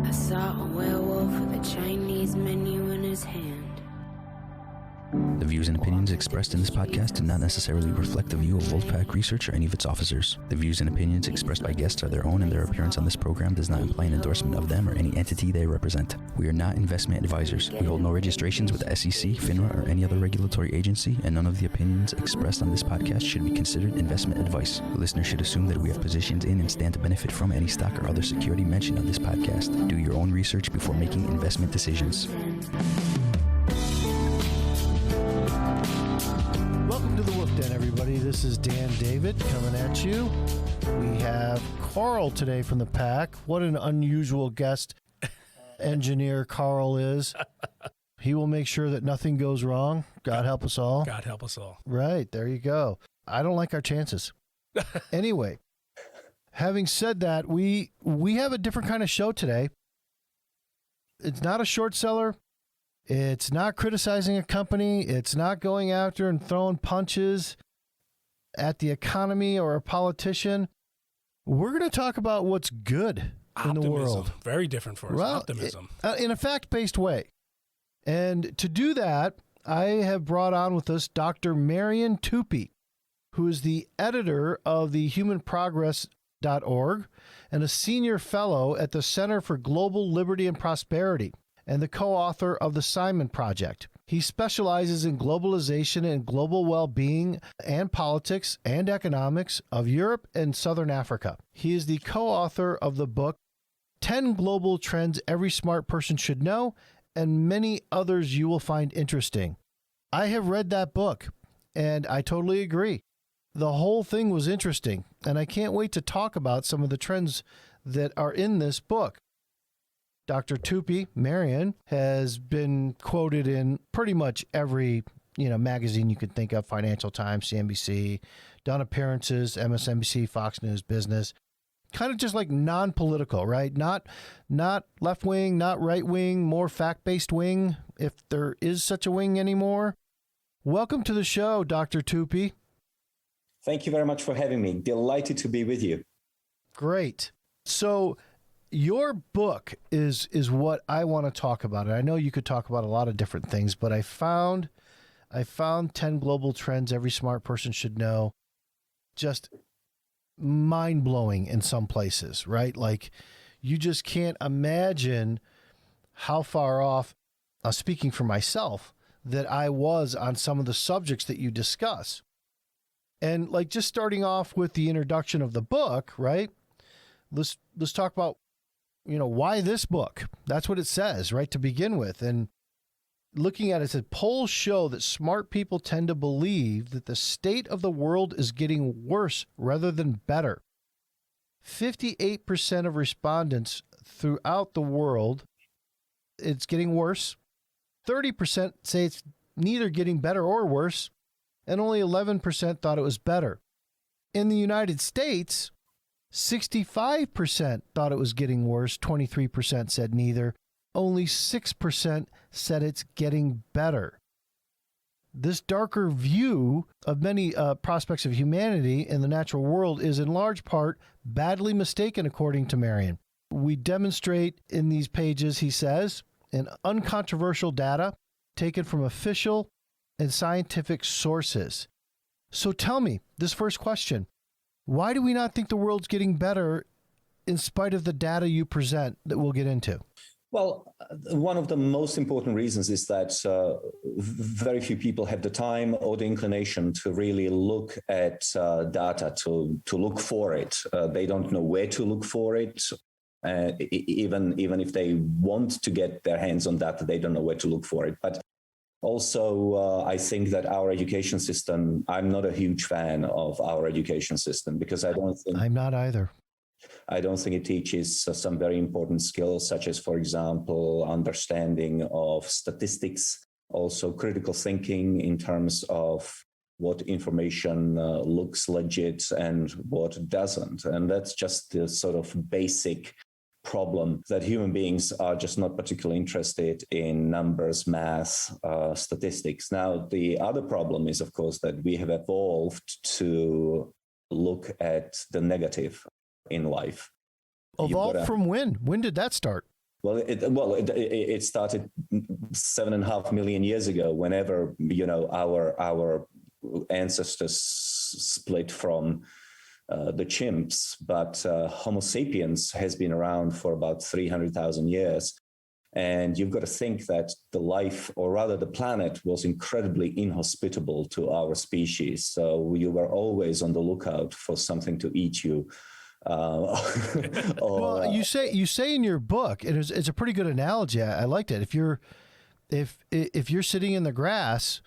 I saw a werewolf with a Chinese menu in his hand. The views and opinions expressed in this podcast do not necessarily reflect the view of Wolfpack Research or any of its officers. The views and opinions expressed by guests are their own, and their appearance on this program does not imply an endorsement of them or any entity they represent. We are not investment advisors. We hold no registrations with the SEC, FINRA, or any other regulatory agency, and none of the opinions expressed on this podcast should be considered investment advice. The listener should assume that we have positions in and stand to benefit from any stock or other security mentioned on this podcast. Do your own research before making investment decisions. Welcome to the Wolf Den, everybody. This is Dan David coming at you. We have Carl today from the pack. What an unusual guest engineer Carl is. He will make sure that nothing goes wrong. God help us all. God help us all. Right, there you go. I don't like our chances. Anyway, having said that, we have a different kind of show today. It's not a short seller. It's not criticizing a company. It's not going after and throwing punches at the economy or a politician. We're going to talk about what's good in the world. Very different for us. Well, Optimism. In a fact-based way. And to do that, I have brought on with us Dr. Marian Tupy, who is the editor of the humanprogress.org and a senior fellow at the Center for Global Liberty and Prosperity, and the co-author of the Simon Project. He specializes in globalization and global well-being and politics and economics of Europe and Southern Africa. He is the co-author of the book 10 Global Trends Every Smart Person Should Know, and many others you will find interesting. I have read that book, and I totally agree. The whole thing was interesting, and I can't wait to talk about some of the trends that are in this book. Dr. Tupy, Marian, has been quoted in pretty much every, magazine you can think of, Financial Times, CNBC, done appearances, MSNBC, Fox News, Business, kind of just like non-political, right? Not left-wing, not right-wing, more fact-based wing, if there is such a wing anymore. Welcome to the show, Dr. Tupy. Thank you very much for having me. Delighted to be with you. Great. So, your book is what I want to talk about. And I know you could talk about a lot of different things, but I found 10 Global Trends Every Smart Person Should Know just mind-blowing in some places, right? Like, you just can't imagine how far off, speaking for myself, that I was on some of the subjects that you discuss. And like just starting off with the introduction of the book, right? Let's talk about why this book? That's what it says, right, to begin with. And looking at it, it says, polls show that smart people tend to believe that the state of the world is getting worse rather than better. 58% of respondents throughout the world, it's getting worse. 30% say it's neither getting better or worse. And only 11% thought it was better. In the United States, 65% thought it was getting worse, 23% said neither, only 6% said it's getting better. This darker view of many prospects of humanity in the natural world is in large part badly mistaken, according to Marian. We demonstrate in these pages, he says, an uncontroversial data taken from official and scientific sources. So tell me, this first question, why do we not think the world's getting better in spite of the data you present that we'll get into? Well, one of the most important reasons is that very few people have the time or the inclination to really look at data, to look for it. They don't know where to look for it. Even if they want to get their hands on data, they don't know where to look for it. But also, I think that our education system, I'm not a huge fan of our education system because I'm not either. I don't think it teaches some very important skills, such as, for example, understanding of statistics, also critical thinking in terms of what information looks legit and what doesn't. And that's just the sort of basic problem that human beings are just not particularly interested in numbers, math, statistics. Now, the other problem is, of course, that we have evolved to look at the negative in life. Evolved from when? When did that start? Well, it started 7.5 million years ago. Whenever our ancestors split from the chimps, but Homo sapiens has been around for about 300,000 years. And you've got to think that the life, or rather the planet, was incredibly inhospitable to our species. So you were always on the lookout for something to eat you. Well, you say in your book, it's a pretty good analogy. I liked it. If you're sitting in the grass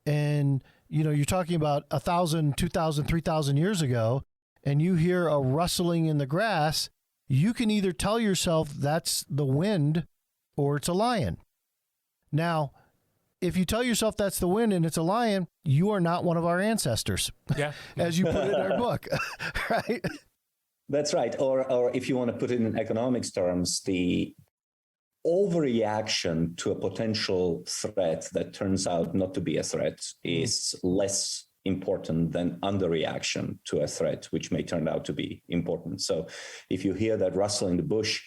and you're talking about 1,000, 2,000, 3,000 years ago, and you hear a rustling in the grass, you can either tell yourself that's the wind or it's a lion. Now, if you tell yourself that's the wind and it's a lion, you are not one of our ancestors. Yeah. As you put in our book, right? That's right. Or if you want to put it in economics terms, the overreaction to a potential threat that turns out not to be a threat is less important than underreaction to a threat, which may turn out to be important. So if you hear that rustle in the bush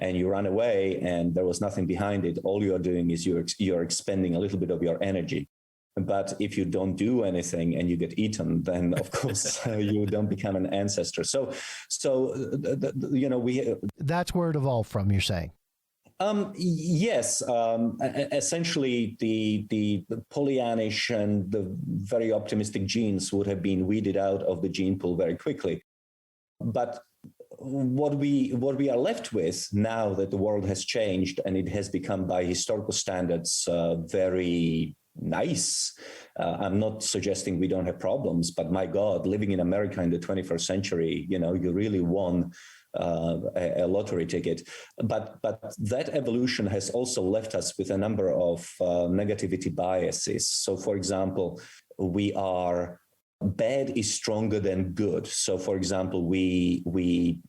and you run away and there was nothing behind it, all you're doing is you're expending a little bit of your energy. But if you don't do anything and you get eaten, then of course you don't become an ancestor. So that's where it evolved from, you're saying? Yes. Essentially, the Pollyannish and the very optimistic genes would have been weeded out of the gene pool very quickly. But what we are left with now that the world has changed and it has become, by historical standards, very nice. I'm not suggesting we don't have problems, but my God, living in America in the 21st century, you really won a lottery ticket. But that evolution has also left us with a number of negativity biases. So, for example, bad is stronger than good. So, for example, we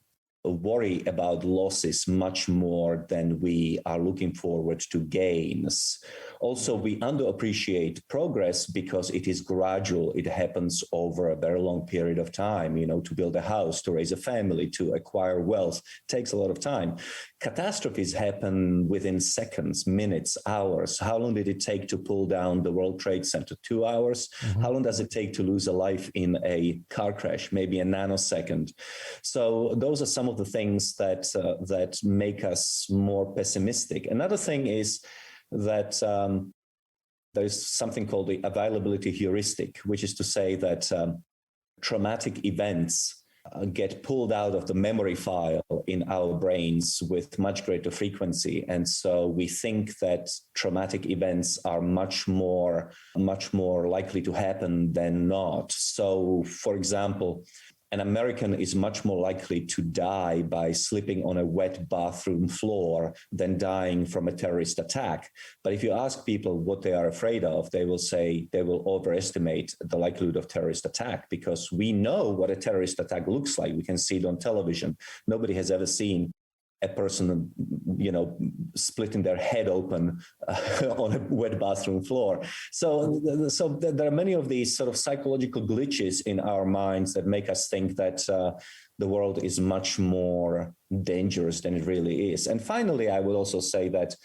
worry about losses much more than we are looking forward to gains. Also, we underappreciate progress because it is gradual. It happens over a very long period of time. To build a house, to raise a family, to acquire wealth takes a lot of time. Catastrophes happen within seconds, minutes, hours. How long did it take to pull down the World Trade Center? 2 hours? Mm-hmm. How long does it take to lose a life in a car crash? Maybe a nanosecond. So those are some of the things that make us more pessimistic. Another thing is that there's something called the availability heuristic, which is to say that traumatic events get pulled out of the memory file in our brains with much greater frequency. And so we think that traumatic events are much more likely to happen than not. So, for example, an American is much more likely to die by slipping on a wet bathroom floor than dying from a terrorist attack. But if you ask people what they are afraid of, they will say they will overestimate the likelihood of terrorist attack, because we know what a terrorist attack looks like. We can see it on television. Nobody has ever seen a person, splitting their head open on a wet bathroom floor. So there are many of these sort of psychological glitches in our minds that make us think that the world is much more dangerous than it really is. And finally, I would also say that,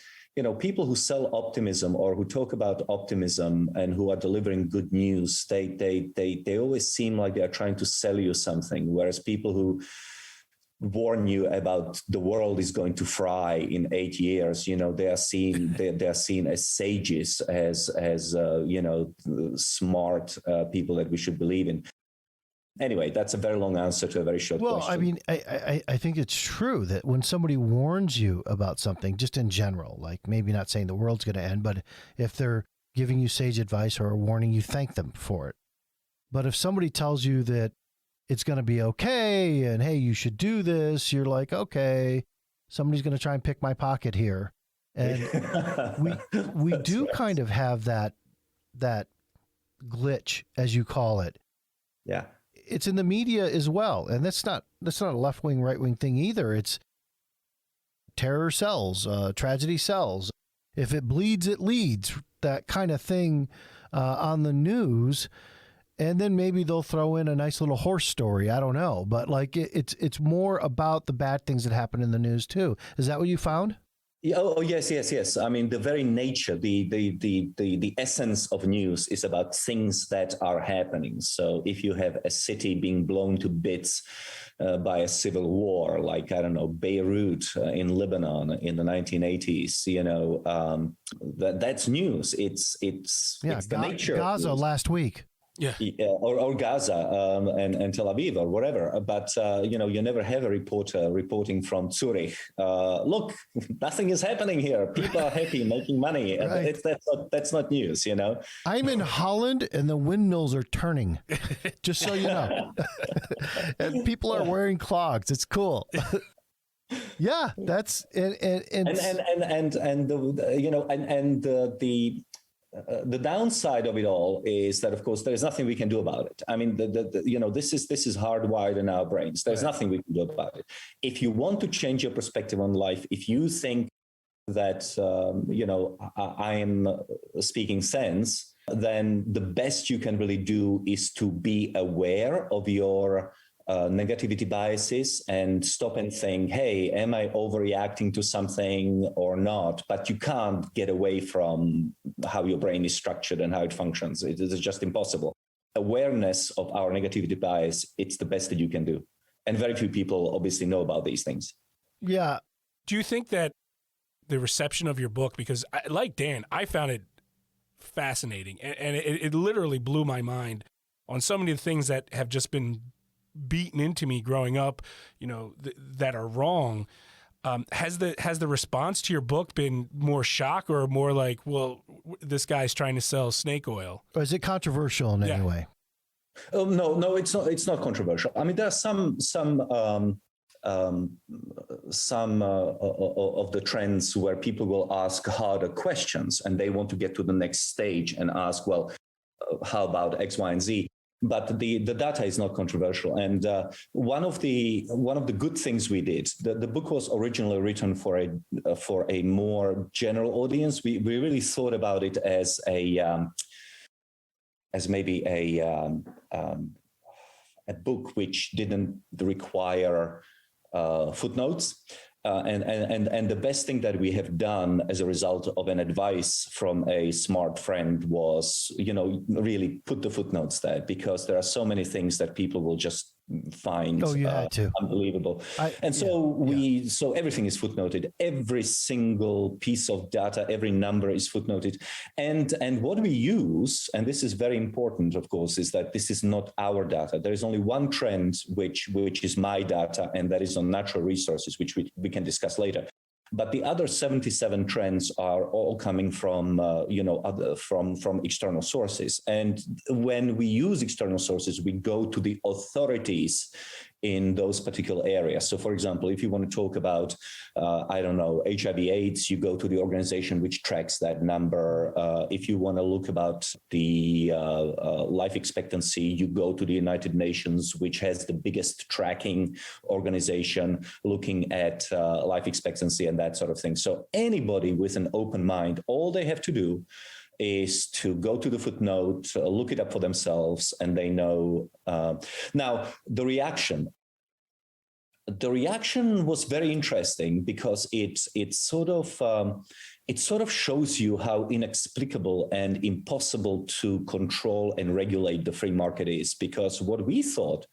people who sell optimism or who talk about optimism and who are delivering good news, they always seem like they're trying to sell you something, whereas people who warn you about the world is going to fry in 8 years, they are seen as sages, as smart people that we should believe in. Anyway, that's a very long answer to a very short question. Well, I mean, I think it's true that when somebody warns you about something, just in general, like maybe not saying the world's going to end, but if they're giving you sage advice or a warning, you thank them for it. But if somebody tells you that it's going to be okay, and hey, you should do this, you're like, okay, somebody's going to try and pick my pocket here. And we do right. kind of have that glitch, as you call it. Yeah. It's in the media as well. And that's not a left-wing, right-wing thing either. It's terror sells, tragedy sells. If it bleeds, it leads, that kind of thing on the news. And then maybe they'll throw in a nice little horse story. I don't know. But like it's more about the bad things that happen in the news too. Is that what you found? Yeah, yes. I mean, the very nature, the essence of news is about things that are happening. So if you have a city being blown to bits by a civil war, like, I don't know, Beirut in Lebanon in the 1980s, that's news. It's the nature. Gaza last week. Yeah, or Gaza and Tel Aviv or whatever. But you never have a reporter reporting from Zurich. Look, nothing is happening here. People are happy, making money. Right. That's not news. I'm in Holland and the windmills are turning. Just so you know, and people are wearing clogs. It's cool. Yeah, that's the downside of it all is that, of course, there is nothing we can do about it. I mean, this is hardwired in our brains. There's nothing we can do about it. If you want to change your perspective on life, if you think that, I am speaking sense, then the best you can really do is to be aware of your negativity biases and stop and think, hey, am I overreacting to something or not? But you can't get away from how your brain is structured and how it functions. It is just impossible. Awareness of our negativity bias, it's the best that you can do. And very few people obviously know about these things. Yeah. Do you think that the reception of your book, because like Dan, I found it fascinating and it literally blew my mind on so many of the things that have just been beaten into me growing up, that are wrong. Has the response to your book been more shock or more like, well, this guy's trying to sell snake oil? Or is it controversial in any way? Oh, no, it's not. It's not controversial. I mean, there are some of the trends where people will ask harder questions and they want to get to the next stage and ask, well, how about X, Y, and Z? But the data is not controversial. And one of the good things we did, the book was originally written for a more general audience. We really thought about it as maybe a book which didn't require footnotes. And the best thing that we have done as a result of an advice from a smart friend was, really put the footnotes there, because there are so many things that people will just find unbelievable. So everything is footnoted. Every single piece of data, every number is footnoted. And what we use, and this is very important, of course, is that this is not our data. There is only one trend, which is my data, and that is on natural resources, which we can discuss later. But the other 77 trends are all coming from, from external sources. And when we use external sources, we go to the authorities in those particular areas. So, for example, if you want to talk about, HIV/AIDS, you go to the organization which tracks that number. If you want to look about the life expectancy, you go to the United Nations, which has the biggest tracking organization looking at life expectancy and that sort of thing. So anybody with an open mind, all they have to do is to go to the footnote, look it up for themselves, and they know. Now, the reaction was very interesting because it sort of shows you how inexplicable and impossible to control and regulate the free market is. Because what we thought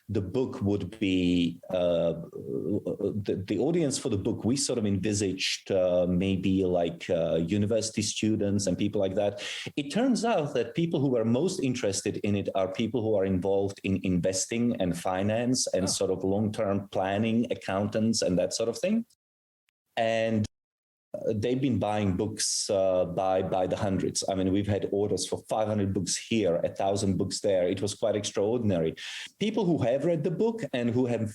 the book would be, the audience for the book, we sort of envisaged maybe like university students and people like that. It turns out that people who are most interested in it are people who are involved in investing and finance and sort of long-term planning, accountants and that sort of thing. And they've been buying books by the hundreds. I mean, we've had orders for 500 books here, 1,000 books there. It was quite extraordinary. People who have read the book and who have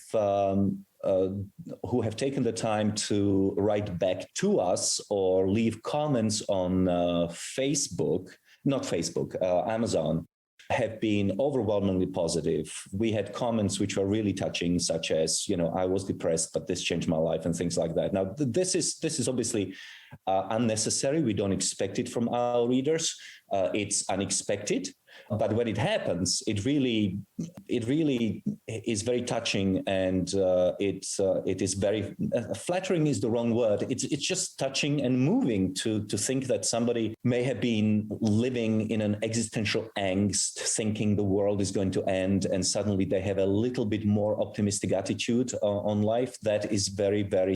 taken the time to write back to us or leave comments on Amazon, have been overwhelmingly positive. We had comments which were really touching, such as, I was depressed, but this changed my life and things like that. Now, this is obviously unnecessary. We don't expect it from our readers. It's unexpected. But when it happens, it really is very touching, and it is very flattering is the wrong word. It's just touching and moving to think that somebody may have been living in an existential angst, thinking the world is going to end, and suddenly they have a little bit more optimistic attitude on life. That is very, very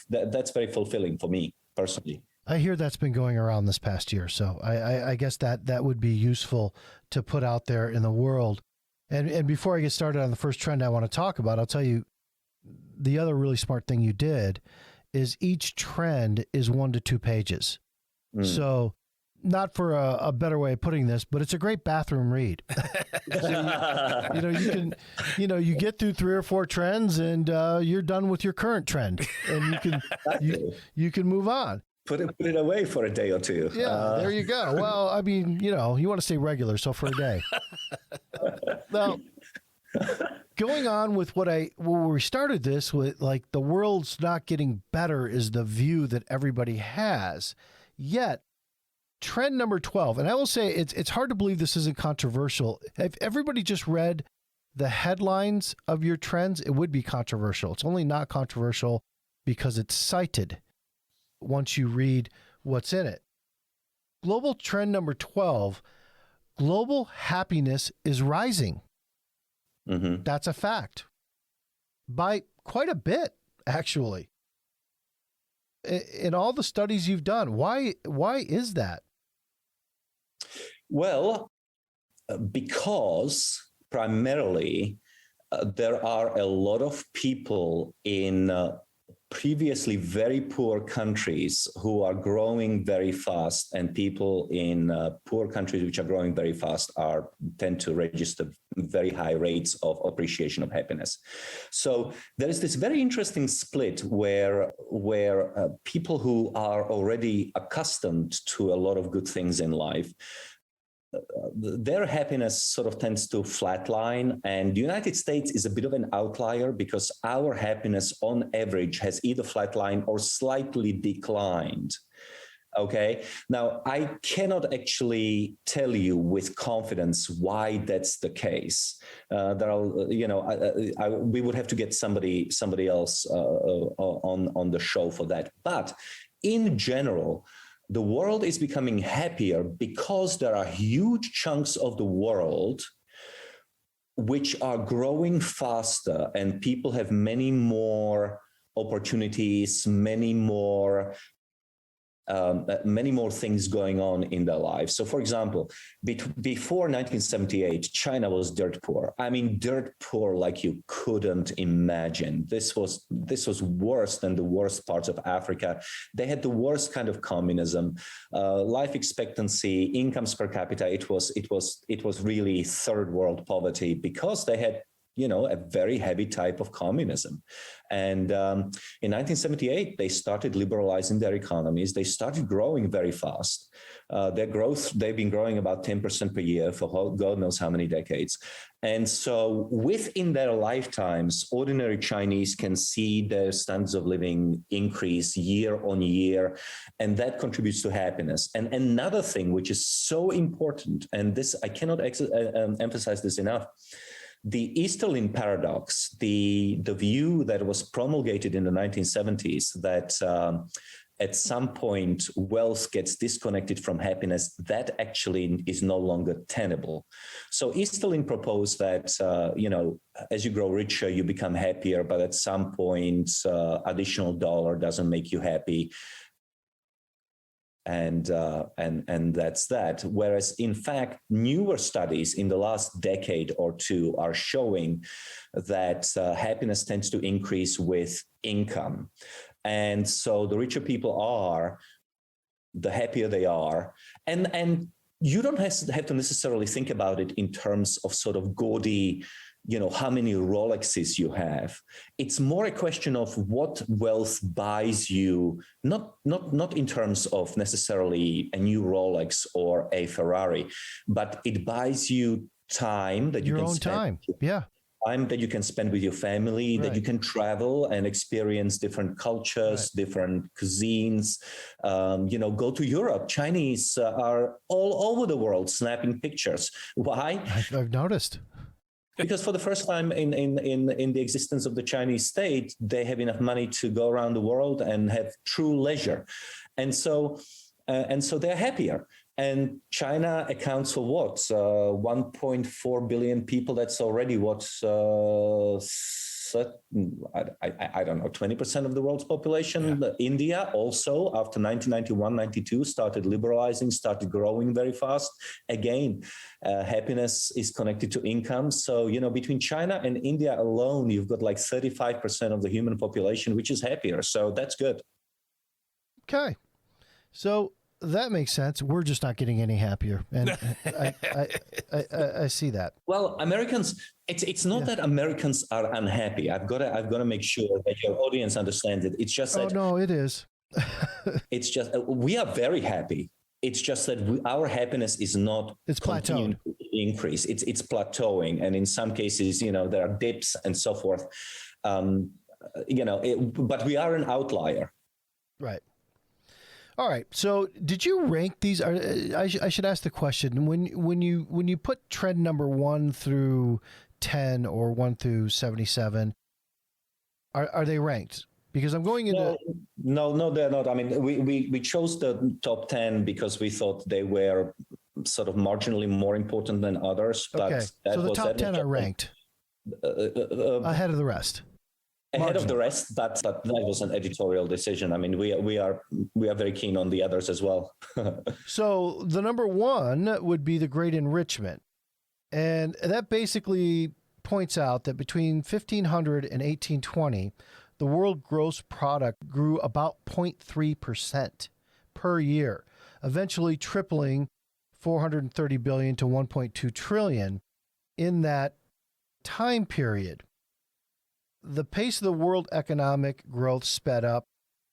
that's very fulfilling for me personally. I hear that's been going around this past year, so I guess that would be useful to put out there in the world. And before I get started on the first trend I want to talk about, I'll tell you the other really smart thing you did is each trend is 1 to 2 pages. So not for a better way of putting this, but it's a great bathroom read. So you get through 3 or 4 trends and you're done with your current trend, and you can move on. Put it away for a day or two. Yeah, there you go. Well, I mean, you want to stay regular, so for a day. Now, going on with where we started this with, like, the world's not getting better is the view that everybody has. Yet, trend number 12, and I will say it's hard to believe this isn't controversial. If everybody just read the headlines of your trends, it would be controversial. It's only not controversial because it's cited once you read what's in it. Global trend number 12, global happiness is rising. Mm-hmm. That's a fact. By quite a bit, actually. In all the studies you've done, why is that? Well, because primarily there are a lot of people in previously very poor countries who are growing very fast, and people in poor countries which are growing very fast tend to register very high rates of appreciation of happiness. So there is this very interesting split where people who are already accustomed to a lot of good things in life, their happiness sort of tends to flatline, and the United States is a bit of an outlier because our happiness on average has either flatlined or slightly declined. Okay. Now, I cannot actually tell you with confidence why that's the case. There are, we would have to get somebody else on the show for that. But in general, the world is becoming happier because there are huge chunks of the world which are growing faster, and people have many more opportunities, many more things going on in their lives. So, for example, before 1978, China was dirt poor. I mean, dirt poor like you couldn't imagine. This was worse than the worst parts of Africa. They had the worst kind of communism, life expectancy, incomes per capita. It was really third world poverty because they had a very heavy type of communism. And in 1978, they started liberalizing their economies. They started growing very fast. They've been growing about 10% per year for God knows how many decades. And so within their lifetimes, ordinary Chinese can see their standards of living increase year on year, and that contributes to happiness. And another thing which is so important, and this I cannot emphasize this enough, the Easterlin Paradox, the view that was promulgated in the 1970s that at some point wealth gets disconnected from happiness, that actually is no longer tenable. So Easterlin proposed that, as you grow richer, you become happier, but at some point, additional dollar doesn't make you happy. And that's that. Whereas, in fact, newer studies in the last decade or two are showing that happiness tends to increase with income. And so the richer people are, the happier they are. And you don't have to necessarily think about it in terms of sort of gaudy, how many Rolexes you have. It's more a question of what wealth buys you, not in terms of necessarily a new Rolex or a Ferrari, but it buys you time that you can spend. Your own time, yeah. time that you can spend with your family, Right. that you can travel and experience different cultures, different cuisines. Go to Europe. Chinese are all over the world snapping pictures. Why? I've noticed. Because for the first time in the existence of the Chinese state, they have enough money to go around the world and have true leisure. And so they're happier. And China accounts for what? 1.4 billion people. That's already what? I don't know, 20% of the world's population. Yeah. India also, after 1991, 92, started liberalizing, started growing very fast. Again, happiness is connected to income. So, between China and India alone, you've got like 35% of the human population, which is happier. So that's good. Okay. So that makes sense. We're just not getting any happier, and I see that. Well, Americans, it's not that Americans are unhappy. I've got to make sure that your audience understands it. It's just that. Oh no, it is. It's just we are very happy. It's just that our happiness is not. It's plateaued. Increase. It's plateauing, and in some cases, there are dips and so forth. But we are an outlier. Right. All right. So, did you rank these? I should ask the question: when you put trend number 1 through 10 or 1 through 77, are they ranked? Because I'm going into no, they're not. I mean, we chose the top 10 because we thought they were sort of marginally more important than others. But okay. So the top 10 are ranked ahead of the rest. Ahead of the rest, that was an editorial decision. I mean, we are very keen on the others as well. So the number 1 would be the Great Enrichment, and that basically points out that between 1500 and 1820, the world gross product grew about 0.3% per year, eventually tripling 430 billion to 1.2 trillion in that time period. The pace of the world economic growth sped up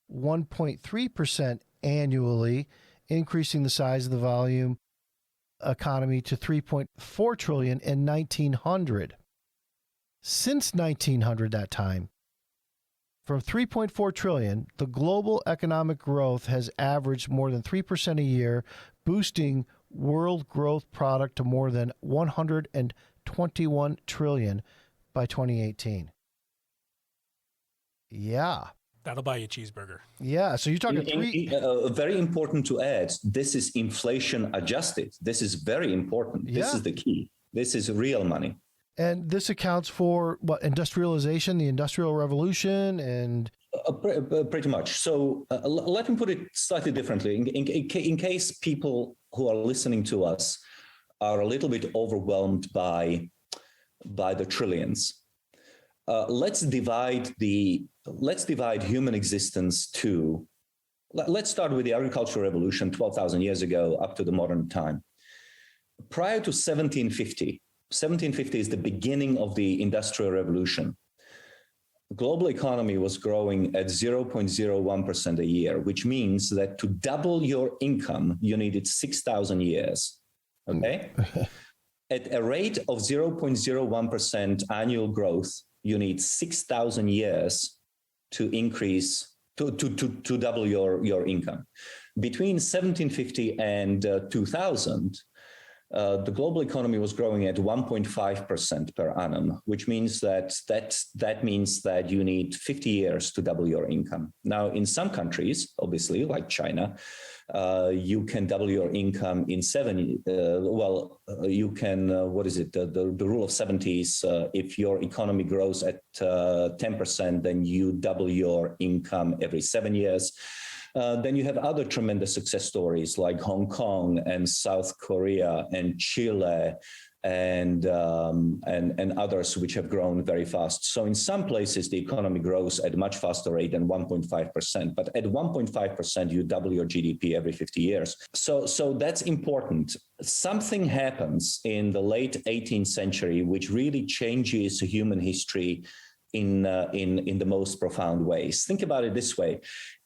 1.3% annually, increasing the size of the volume economy to 3.4 trillion in 1900. Since 1900, that time, from 3.4 trillion, the global economic growth has averaged more than 3% a year, boosting world growth product to more than 121 trillion by 2018. Yeah. That'll buy you a cheeseburger. Yeah. So you're talking very important to add, this is inflation adjusted. This is very important. Yeah. This is the key. This is real money. And this accounts for what? Industrialization, the Industrial Revolution, and pretty much. So let me put it slightly differently. In case people who are listening to us are a little bit overwhelmed by the trillions. Let's divide human existence to. Let's start with the agricultural revolution 12,000 years ago up to the modern time. Prior to 1750 is the beginning of the Industrial Revolution. The global economy was growing at 0.01% a year, which means that to double your income, you needed 6,000 years. Okay? At a rate of 0.01% annual growth, you need 6,000 years to increase, to double your income. Between 1750 and 2000, the global economy was growing at 1.5% per annum, which means that means that you need 50 years to double your income. Now, in some countries, obviously, like China, you can double your income in 7 years. You can, the rule of 70s, if your economy grows at 10%, then you double your income every 7 years. Then you have other tremendous success stories like Hong Kong and South Korea and Chile and others which have grown very fast. So in some places, the economy grows at a much faster rate than 1.5%. But at 1.5%, you double your GDP every 50 years. So that's important. Something happens in the late 18th century which really changes human history in the most profound ways. Think about it this way.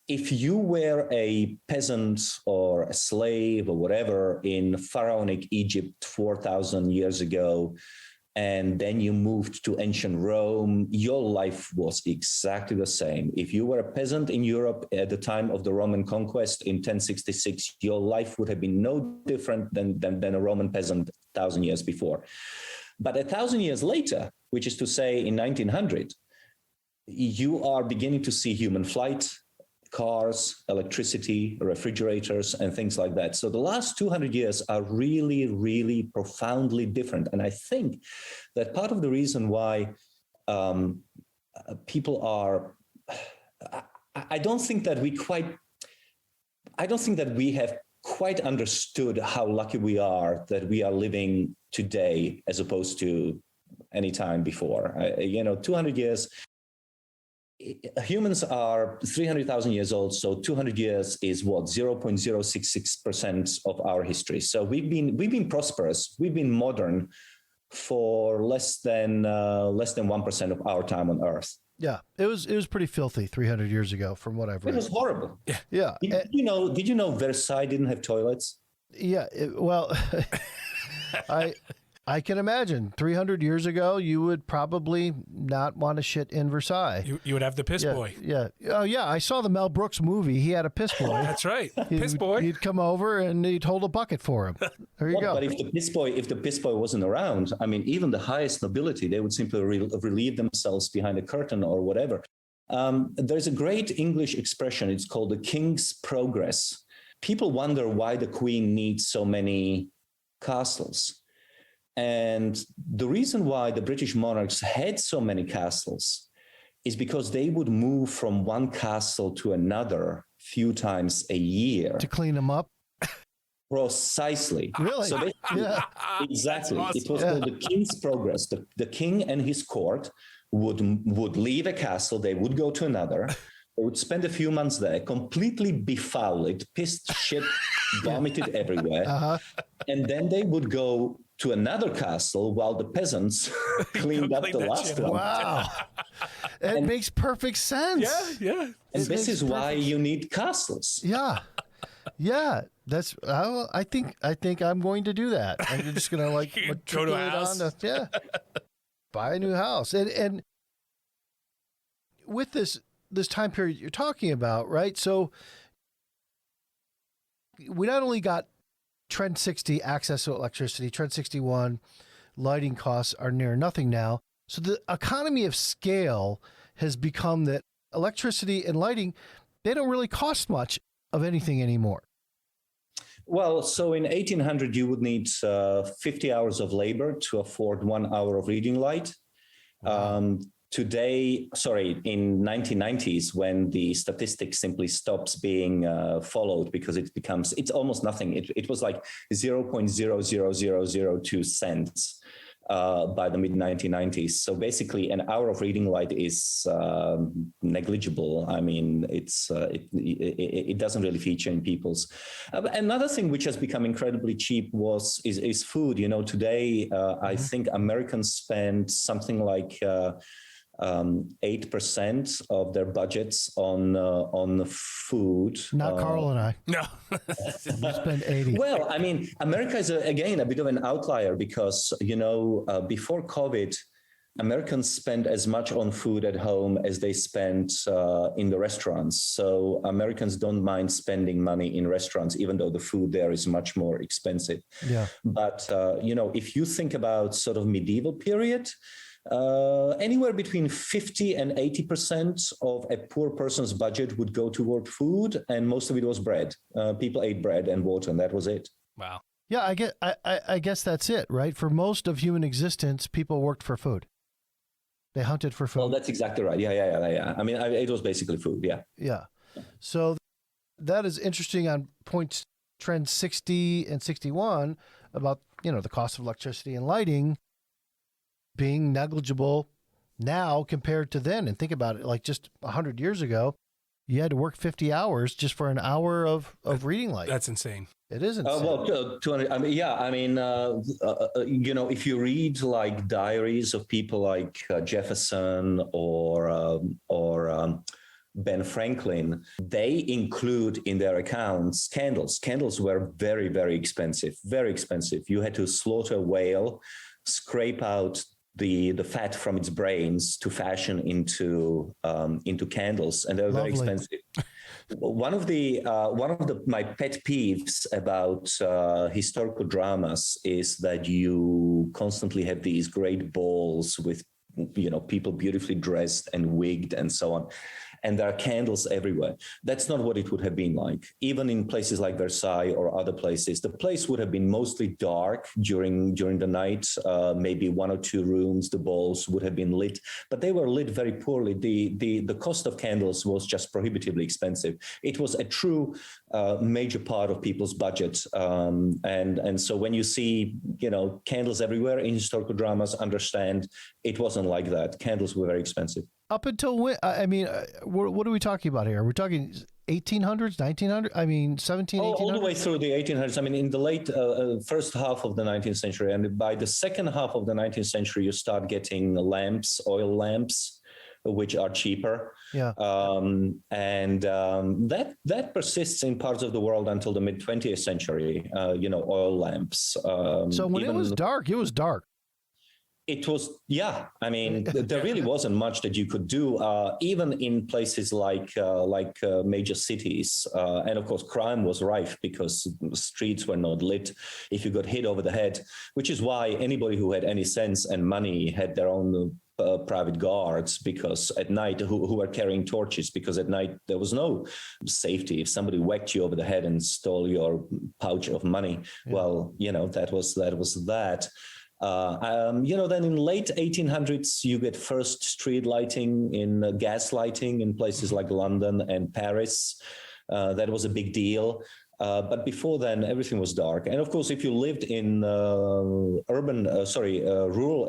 If you were a peasant or a slave or whatever in pharaonic Egypt 4,000 years ago, and then you moved to ancient Rome, your life was exactly the same. If you were a peasant in Europe at the time of the Roman conquest in 1066, your life would have been no different than a Roman peasant 1,000 years before. But 1,000 years later, which is to say in 1900, you are beginning to see human flight, cars, electricity, refrigerators, and things like that. So the last 200 years are really, really profoundly different. And I think that part of the reason why people are, I don't think that we have quite understood how lucky we are that we are living today as opposed to any time before. 200 years. Humans are 300,000 years old, so 200 years is what, 0.066% of our history. So we've been prosperous, we've been modern for less than 1% of our time on Earth. Yeah, it was pretty filthy 300 years ago, from what I've read. It was horrible. Yeah. Did you know Versailles didn't have toilets? Yeah. Well, I can imagine 300 years ago, you would probably not want to shit in Versailles. You would have the piss boy. Yeah. Oh, yeah. I saw the Mel Brooks movie. He had a piss boy. That's right. Piss boy. He'd come over and he'd hold a bucket for him. There you go. But if the piss boy wasn't around, I mean, even the highest nobility, they would simply relieve themselves behind a curtain or whatever. There's a great English expression. It's called the King's Progress. People wonder why the Queen needs so many castles. And the reason why the British monarchs had so many castles is because they would move from one castle to another few times a year. To clean them up? Precisely. Really? So exactly. Awesome. It was called the King's Progress. The king and his court would leave a castle. They would go to another. They would spend a few months there, completely befoul it, pissed, shit, vomited everywhere. Uh-huh. And then they would go to another castle while the peasants cleaned up the last one. Wow. It makes perfect sense. Yeah. And this is why you need castles. Yeah. Yeah. I think I'm going to do that. I'm just going to go to a house. Buy a new house. And with this time period you're talking about, right? So we not only got Trend 60 access to electricity, Trend 61 lighting costs are near nothing now. So the economy of scale has become that electricity and lighting, they don't really cost much of anything anymore. Well, so in 1800, you would need 50 hours of labor to afford 1 hour of reading light. Wow. Today, in 1990s, when the statistics simply stops being followed because it's almost nothing. It was like 0.00002 cents by the mid-1990s. So basically, an hour of reading light is negligible. I mean, it doesn't really feature in people's. Another thing which has become incredibly cheap is food. Today, I think Americans spend something like 8% of their budgets on food. Not Carl and I. No. We spend 80. Well, I mean, America is again a bit of an outlier because before COVID, Americans spend as much on food at home as they spend in the restaurants. So Americans don't mind spending money in restaurants, even though the food there is much more expensive. Yeah. But if you think about sort of medieval period. Anywhere between 50 and 80% of a poor person's budget would go toward food, and most of it was bread. People ate bread and water, and that was it. Wow. Yeah, I guess that's it, right? For most of human existence, people worked for food. They hunted for food. Well, that's exactly right. Yeah. I mean, it was basically food. Yeah. Yeah. So that is interesting on points trend 60 and 61 about the cost of electricity and lighting being negligible now compared to then. And think about it, like just 100 years ago, you had to work 50 hours just for an hour of reading light. That's insane. It is insane. Well, 200. I mean, if you read like diaries of people like Jefferson or Ben Franklin, they include in their accounts candles. Candles were very, very expensive, very expensive. You had to slaughter a whale scrape out the fat from its brains to fashion into candles, and they're very expensive. One of my pet peeves about historical dramas is that you constantly have these great balls with people beautifully dressed and wigged and so on. And there are candles everywhere. That's not what it would have been like. Even in places like Versailles or other places, the place would have been mostly dark during the night. Maybe one or two rooms, the balls would have been lit, but they were lit very poorly. The cost of candles was just prohibitively expensive. It was a true major part of people's budget. And so when you see, candles everywhere in historical dramas, understand it wasn't like that. Candles were very expensive. Up until when? I mean, what are we talking about here? Are we talking 1800s, 1900s? I mean, 1700s, 1800s? All the way through the 1800s. I mean, in the late first half of the 19th century, and by the second half of the 19th century, you start getting lamps, oil lamps, which are cheaper. Yeah. That persists in parts of the world until the mid 20th century. Oil lamps. So when it was dark, it was dark. It was, yeah. I mean, there really wasn't much that you could do, even in places like major cities. And of course, crime was rife because streets were not lit. If you got hit over the head, which is why anybody who had any sense and money had their own private guards, because at night who were carrying torches, because at night there was no safety. If somebody whacked you over the head and stole your pouch of money, well, that was that. Then in late 1800s, you get first street lighting in gas lighting in places like London and Paris. That was a big deal. But before then, everything was dark. And of course, if you lived in rural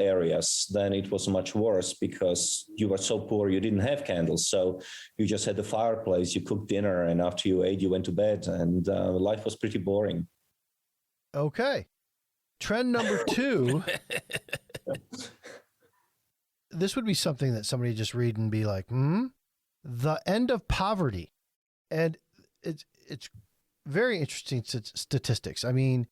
areas, then it was much worse because you were so poor, you didn't have candles. So you just had the fireplace, you cooked dinner, and after you ate, you went to bed, and life was pretty boring. Okay. Trend number 2. This would be something that somebody just read and be like, the end of poverty. And it's very interesting statistics. I mean,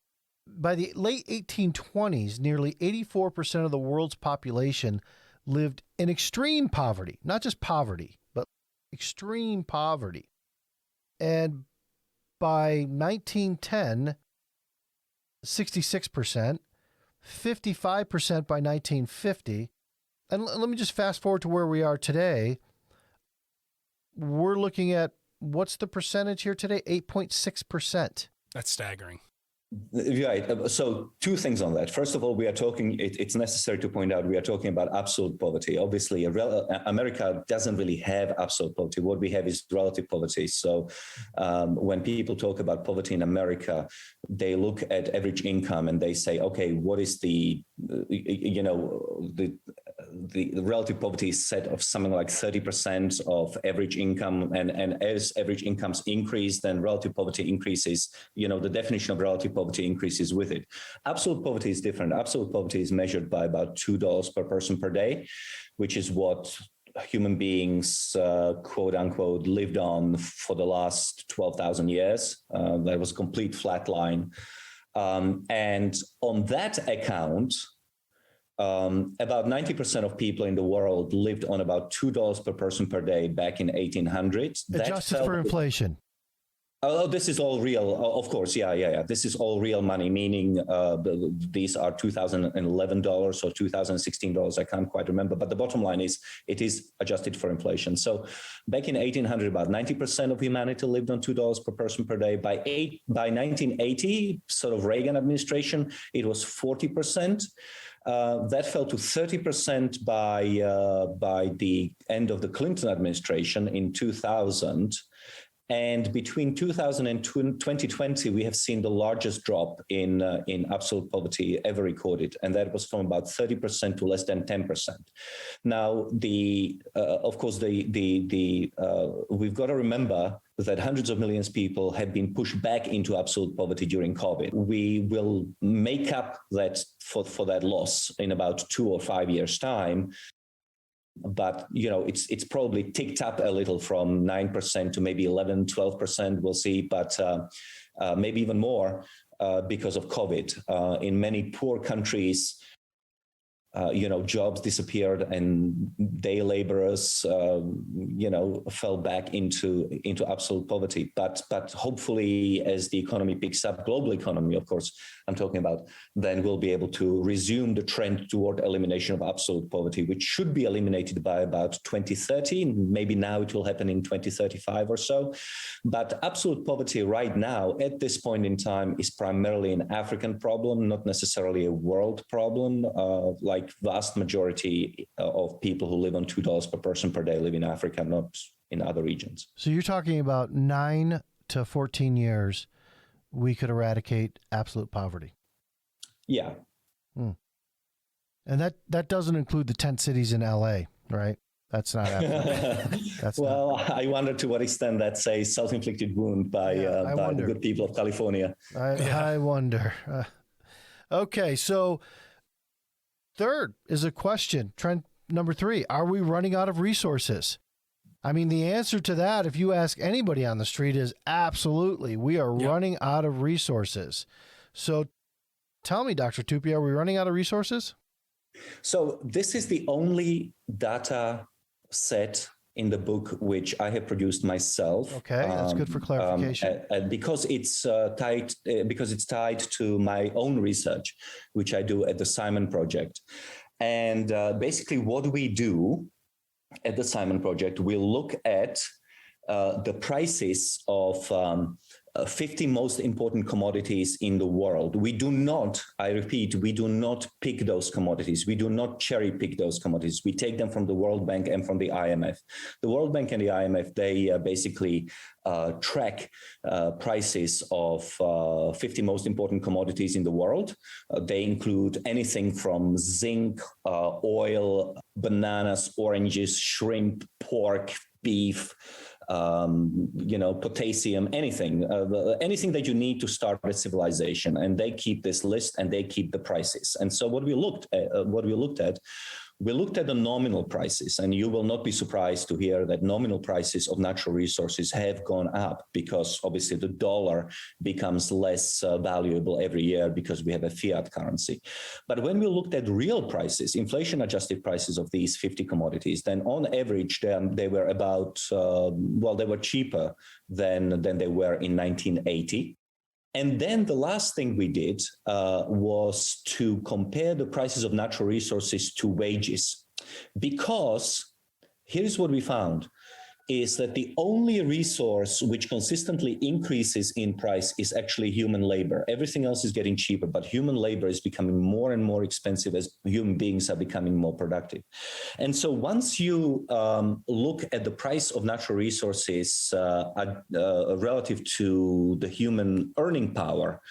by the late 1820s, nearly 84% of the world's population lived in extreme poverty, not just poverty, but extreme poverty. And by 1910, 66%, 55% by 1950. And let me just fast forward to where we are today. We're looking at, what's the percentage here today? 8.6%. That's staggering. Right. So two things on that. First of all, we are talking, it's necessary to point out, we are talking about absolute poverty. Obviously, America doesn't really have absolute poverty. What we have is relative poverty. So when people talk about poverty in America, they look at average income and they say, okay, what is the relative poverty is set of something like 30% of average income. And as average incomes increase, then relative poverty increases. The definition of relative poverty increases with it. Absolute poverty is different. Absolute poverty is measured by about $2 per person per day, which is what human beings, quote unquote, lived on for the last 12,000 years. That was a complete flat line. And on that account, about 90% of people in the world lived on about $2 per person per day back in 1800. Adjusted for inflation. Oh, this is all real. Of course. Yeah. This is all real money, meaning these are $2011 or $2016. I can't quite remember. But the bottom line is it is adjusted for inflation. So back in 1800, about 90% of humanity lived on $2 per person per day. By 1980, sort of Reagan administration, it was 40%. That fell to 30% by the end of the Clinton administration in 2000. And between 2000 and 2020, we have seen the largest drop in absolute poverty ever recorded, and that was from about 30% to less than 10%. Now, of course, we've got to remember that hundreds of millions of people have been pushed back into absolute poverty during COVID. We will make up that for that loss in about 2 or 5 years' time. But, it's probably ticked up a little from 9% to maybe 11, 12%. We'll see, but maybe even more because of COVID. In many poor countries, jobs disappeared and day laborers, fell back into absolute poverty. But hopefully, as the economy picks up, global economy, of course, I'm talking about, then we'll be able to resume the trend toward elimination of absolute poverty, which should be eliminated by about 2030. Maybe now it will happen in 2035 or so. But absolute poverty right now, at this point in time, is primarily an African problem, not necessarily a world problem. Like vast majority of people who live on $2 per person per day live in Africa, not in other regions. So you're talking about 9 to 14 years, we could eradicate absolute poverty. Yeah. And that doesn't include the tent cities in LA, right? That's not absolute. I wonder to what extent that's a self-inflicted wound by the good people of California. I wonder. Okay, so third is a question. Trend number 3, are we running out of resources? I mean, the answer to that, if you ask anybody on the street, is absolutely. We are running out of resources. So tell me, Dr. Tupy, are we running out of resources? So this is the only data set in the book which I have produced myself. Okay, that's good for clarification. Because it's tied to my own research, which I do at the Simon Project. And basically what we do at the Simon Project, we'll look at the prices of 50 most important commodities in the world. We do not, I repeat, we do not pick those commodities. We do not cherry pick those commodities. We take them from the World Bank and from the IMF. The World Bank and the IMF, they basically track prices of 50 most important commodities in the world. They include anything from zinc, oil, bananas, oranges, shrimp, pork, beef, potassium, anything that you need to start a civilization. And they keep this list and they keep the prices. And so what we looked at the nominal prices, and you will not be surprised to hear that nominal prices of natural resources have gone up because obviously the dollar becomes less valuable every year because we have a fiat currency. But when we looked at real prices, inflation-adjusted prices of these 50 commodities, then on average, they were about, they were cheaper than they were in 1980. And then the last thing we did was to compare the prices of natural resources to wages, because here's what we found, is that the only resource which consistently increases in price is actually human labor. Everything else is getting cheaper, but human labor is becoming more and more expensive as human beings are becoming more productive. And so once you look at the price of natural resources relative to the human earning power,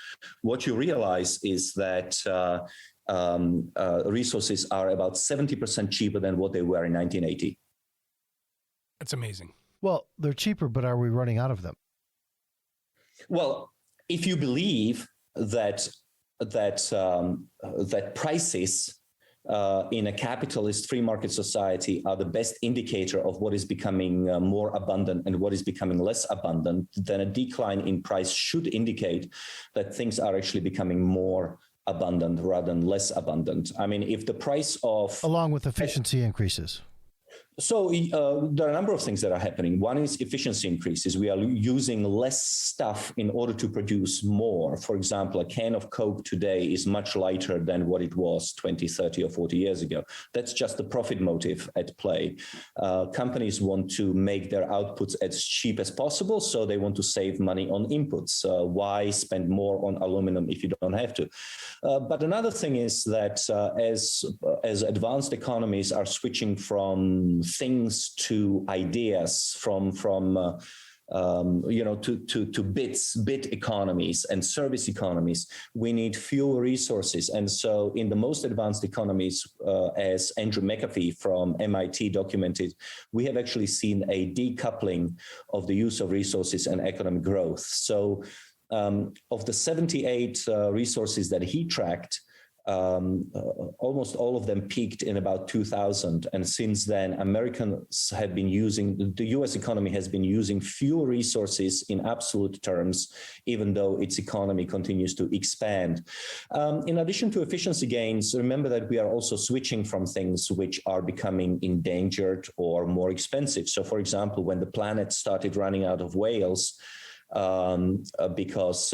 what you realize is that resources are about 70% cheaper than what they were in 1980. That's amazing. Well, they're cheaper, but are we running out of them? Well, if you believe that prices in a capitalist free market society are the best indicator of what is becoming more abundant and what is becoming less abundant, then a decline in price should indicate that things are actually becoming more abundant rather than less abundant. I mean, if the price of... Along with efficiency increases. So there are a number of things that are happening. One is efficiency increases. We are using less stuff in order to produce more. For example, a can of Coke today is much lighter than what it was 20, 30 or 40 years ago. That's just the profit motive at play. Companies want to make their outputs as cheap as possible, so they want to save money on inputs. Why spend more on aluminum if you don't have to? But another thing is that as advanced economies are switching from things to ideas, to bit economies and service economies, we need fewer resources. And so in the most advanced economies, as Andrew McAfee from MIT documented, we have actually seen a decoupling of the use of resources and economic growth. So of the 78 resources that he tracked, almost all of them peaked in about 2000. And since then, Americans have been using, the US economy has been using fewer resources in absolute terms, even though its economy continues to expand. In addition to efficiency gains, remember that we are also switching from things which are becoming endangered or more expensive. So for example, when the planet started running out of whales, because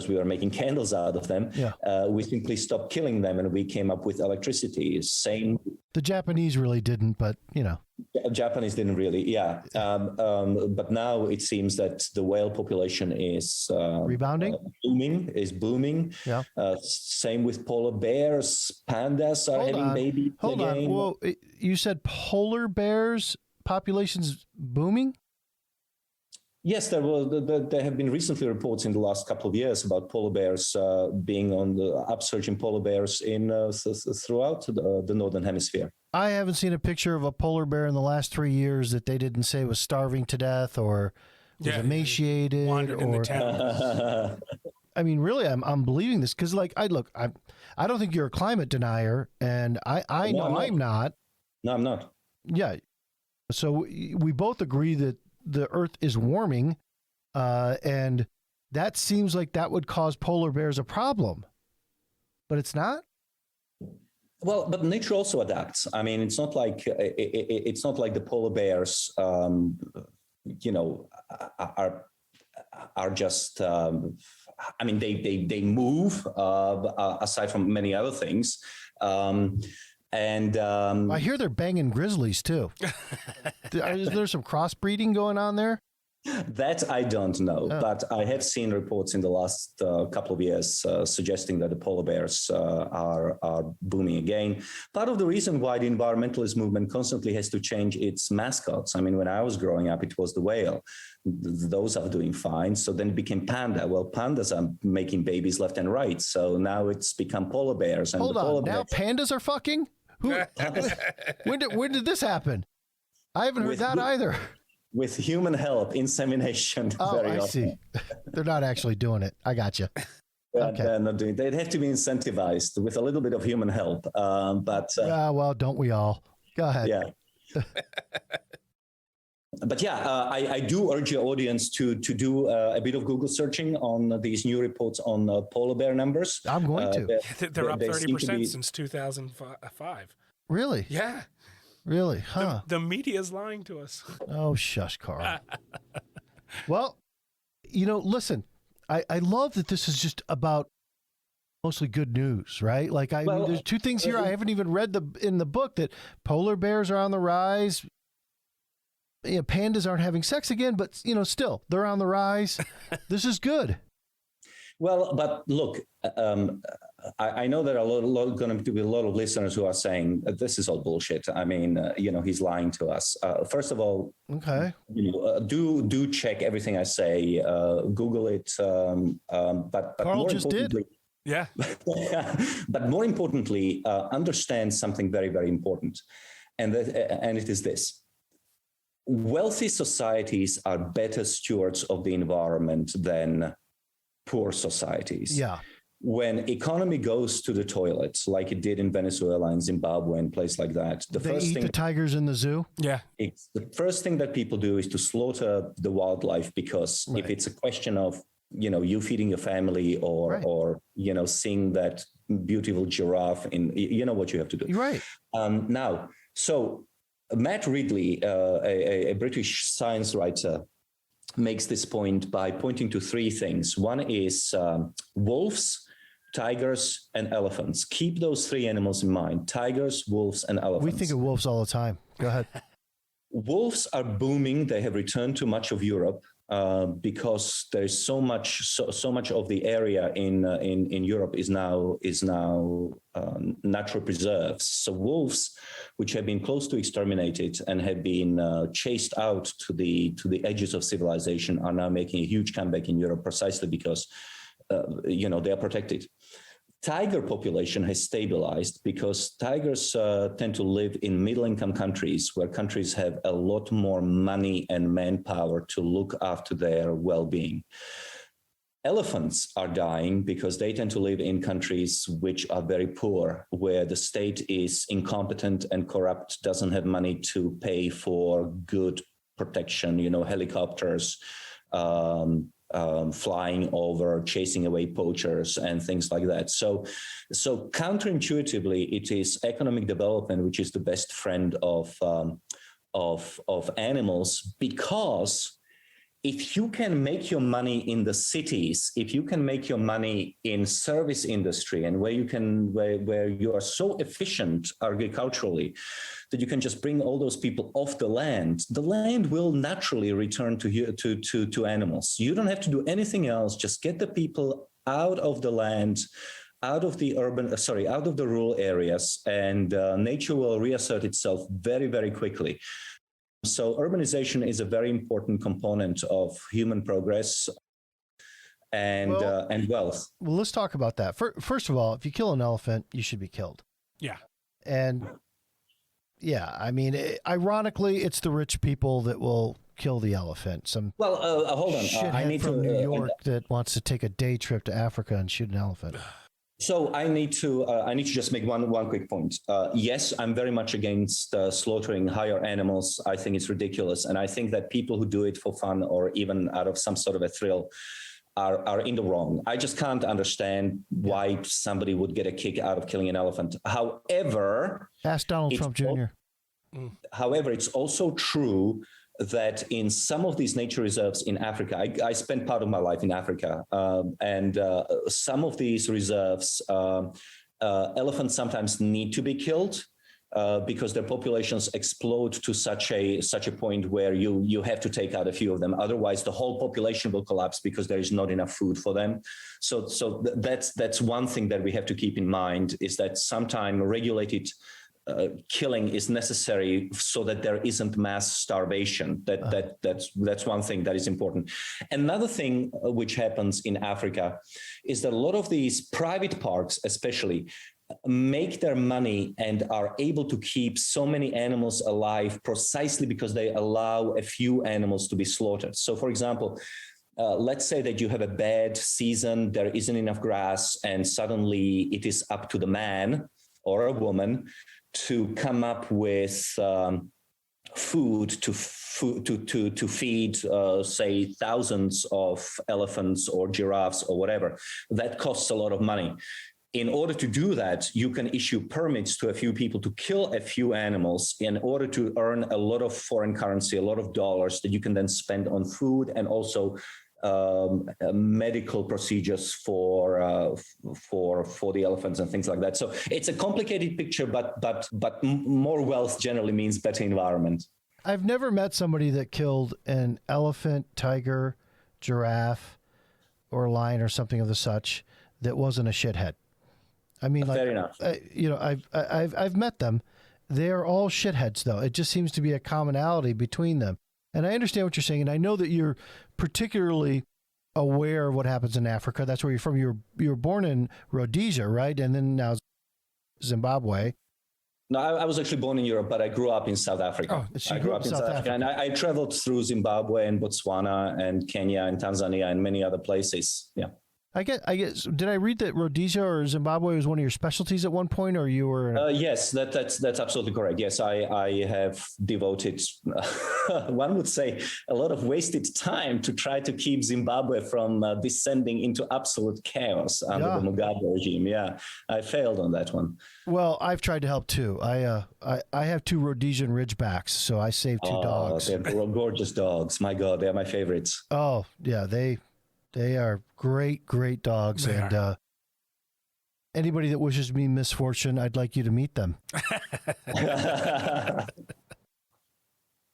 we were making candles out of them, we simply stopped killing them and we came up with electricity. Same. The Japanese really didn't, but Japanese didn't really, but now it seems that the whale population is rebounding, booming. Yeah. Same with polar bears. Pandas are having babies again. Hold on. Well, you said polar bears population's booming? Yes, there have been recently reports in the last couple of years about polar bears being on the upsurge in polar bears in throughout the northern hemisphere. I haven't seen a picture of a polar bear in the last 3 years that they didn't say was starving to death or was emaciated wandered in the town. I mean, really, I'm believing this because, like, I don't think you're a climate denier, and I know I'm not. No, I'm not. Yeah, so we both agree that the Earth is warming, and that seems like that would cause polar bears a problem, but it's not. Well, but nature also adapts. I mean, it's not like the polar bears, are just. I mean, they move aside from many other things. And I hear they're banging grizzlies too. Is there some crossbreeding going on there? That I don't know, but I have seen reports in the last couple of years suggesting that the polar bears are booming again. Part of the reason why the environmentalist movement constantly has to change its mascots. I mean, when I was growing up, it was the whale. Those are doing fine. So then it became panda. Well, pandas are making babies left and right. So now it's become polar bears. And hold on, now pandas are fucking? When did this happen? I haven't heard that either. With human help, insemination. Oh, very I often. see. They're not actually doing it. I got you. Okay. They're not doing. They'd have to be incentivized with a little bit of human help. Well, don't we all? Go ahead. Yeah. But I do urge your audience to do a bit of Google searching on these new reports on polar bear numbers. I'm going to. They're up 30% since 2005. Really? Yeah. Really? Huh? The media is lying to us. Oh, shush, Carl. Well, listen, I love that this is just about mostly good news, right? Like, mean, there's two things here I haven't even read in the book, that polar bears are on the rise. Pandas aren't having sex again, but, still, they're on the rise. This is good. Well, but look, I know there are going to be a lot of listeners who are saying this is all bullshit. I mean, he's lying to us. First of all, okay, do check everything I say. Google it. But Carl just did. Yeah. But more importantly, understand something very, very important, and it is this. Wealthy societies are better stewards of the environment than poor societies. Yeah. When economy goes to the toilet, like it did in Venezuela and Zimbabwe and places like that, they eat the tigers in the zoo. Yeah. The first thing that people do is to slaughter the wildlife, because if it's a question of, you feeding your family or seeing that beautiful giraffe what you have to do. Right. Now, so Matt Ridley, a British science writer, makes this point by pointing to three things. One is wolves, tigers, and elephants. Keep those three animals in mind: tigers, wolves, and elephants. We think of wolves all the time. Go ahead. Wolves are booming. They have returned to much of Europe because there's so much of the area in Europe is now natural preserves. So wolves, which have been close to exterminated and have been chased out to the edges of civilization, are now making a huge comeback in Europe, precisely because they are protected. Tiger population has stabilized because tigers tend to live in middle-income countries, where countries have a lot more money and manpower to look after their well-being. Elephants are dying because they tend to live in countries which are very poor, where the state is incompetent and corrupt, doesn't have money to pay for good protection, helicopters, flying over, chasing away poachers and things like that. So counterintuitively, it is economic development which is the best friend of animals, because if you can make your money in the cities, if you can make your money in service industry, and where you are so efficient agriculturally that you can just bring all those people off the land will naturally return to animals. You don't have to do anything else. Just get the people out of the land, out of the rural areas, and nature will reassert itself very, very quickly. So urbanization is a very important component of human progress and wealth. Well, let's talk about that. First of all, if you kill an elephant, you should be killed. Yeah. And yeah, I mean, ironically, it's the rich people that will kill the elephant. Hold on. I need from New York that wants to take a day trip to Africa and shoot an elephant. So I need to just make one quick point. Yes, I'm very much against slaughtering higher animals. I think it's ridiculous, and I think that people who do it for fun or even out of some sort of a thrill are in the wrong. I just can't understand why somebody would get a kick out of killing an elephant. However, ask Donald Trump Jr. However, it's also true that in some of these nature reserves in Africa, I spent part of my life in Africa, and some of these reserves, elephants sometimes need to be killed because their populations explode to such a point where you have to take out a few of them. Otherwise, the whole population will collapse because there is not enough food for them. So that's one thing that we have to keep in mind, is that sometimes regulated killing is necessary so that there isn't mass starvation. That's one thing that is important. Another thing which happens in Africa is that a lot of these private parks, especially, make their money and are able to keep so many animals alive precisely because they allow a few animals to be slaughtered. So, for example, let's say that you have a bad season, there isn't enough grass, and suddenly it is up to the man or a woman to come up with food to feed, say, thousands of elephants or giraffes or whatever. That costs a lot of money. In order to do that, you can issue permits to a few people to kill a few animals in order to earn a lot of foreign currency, a lot of dollars that you can then spend on food and also medical procedures for the elephants and things like that. So it's a complicated picture, but more wealth generally means better environment. I've never met somebody that killed an elephant, tiger, giraffe, or lion or something of the such that wasn't a shithead. I mean, fair enough. I've met them. They are all shitheads, though. It just seems to be a commonality between them. And I understand what you're saying, and I know that you're particularly aware of what happens in Africa. That's where you're from. You were born in Rhodesia, right? And then now Zimbabwe. No, I was actually born in Europe, but I grew up in South Africa. I grew up in South Africa. And I traveled through Zimbabwe and Botswana and Kenya and Tanzania and many other places. Yeah. I guess. Did I read that Rhodesia or Zimbabwe was one of your specialties at one point, or you were? Yes, that's absolutely correct. Yes, I have devoted, one would say, a lot of wasted time to try to keep Zimbabwe from descending into absolute chaos under the Mugabe regime. Yeah, I failed on that one. Well, I've tried to help too. I have 2 Rhodesian Ridgebacks, so I saved 2 dogs. They're gorgeous dogs. My God, they're my favorites. Oh yeah, They are great, great dogs. And anybody that wishes me misfortune, I'd like you to meet them.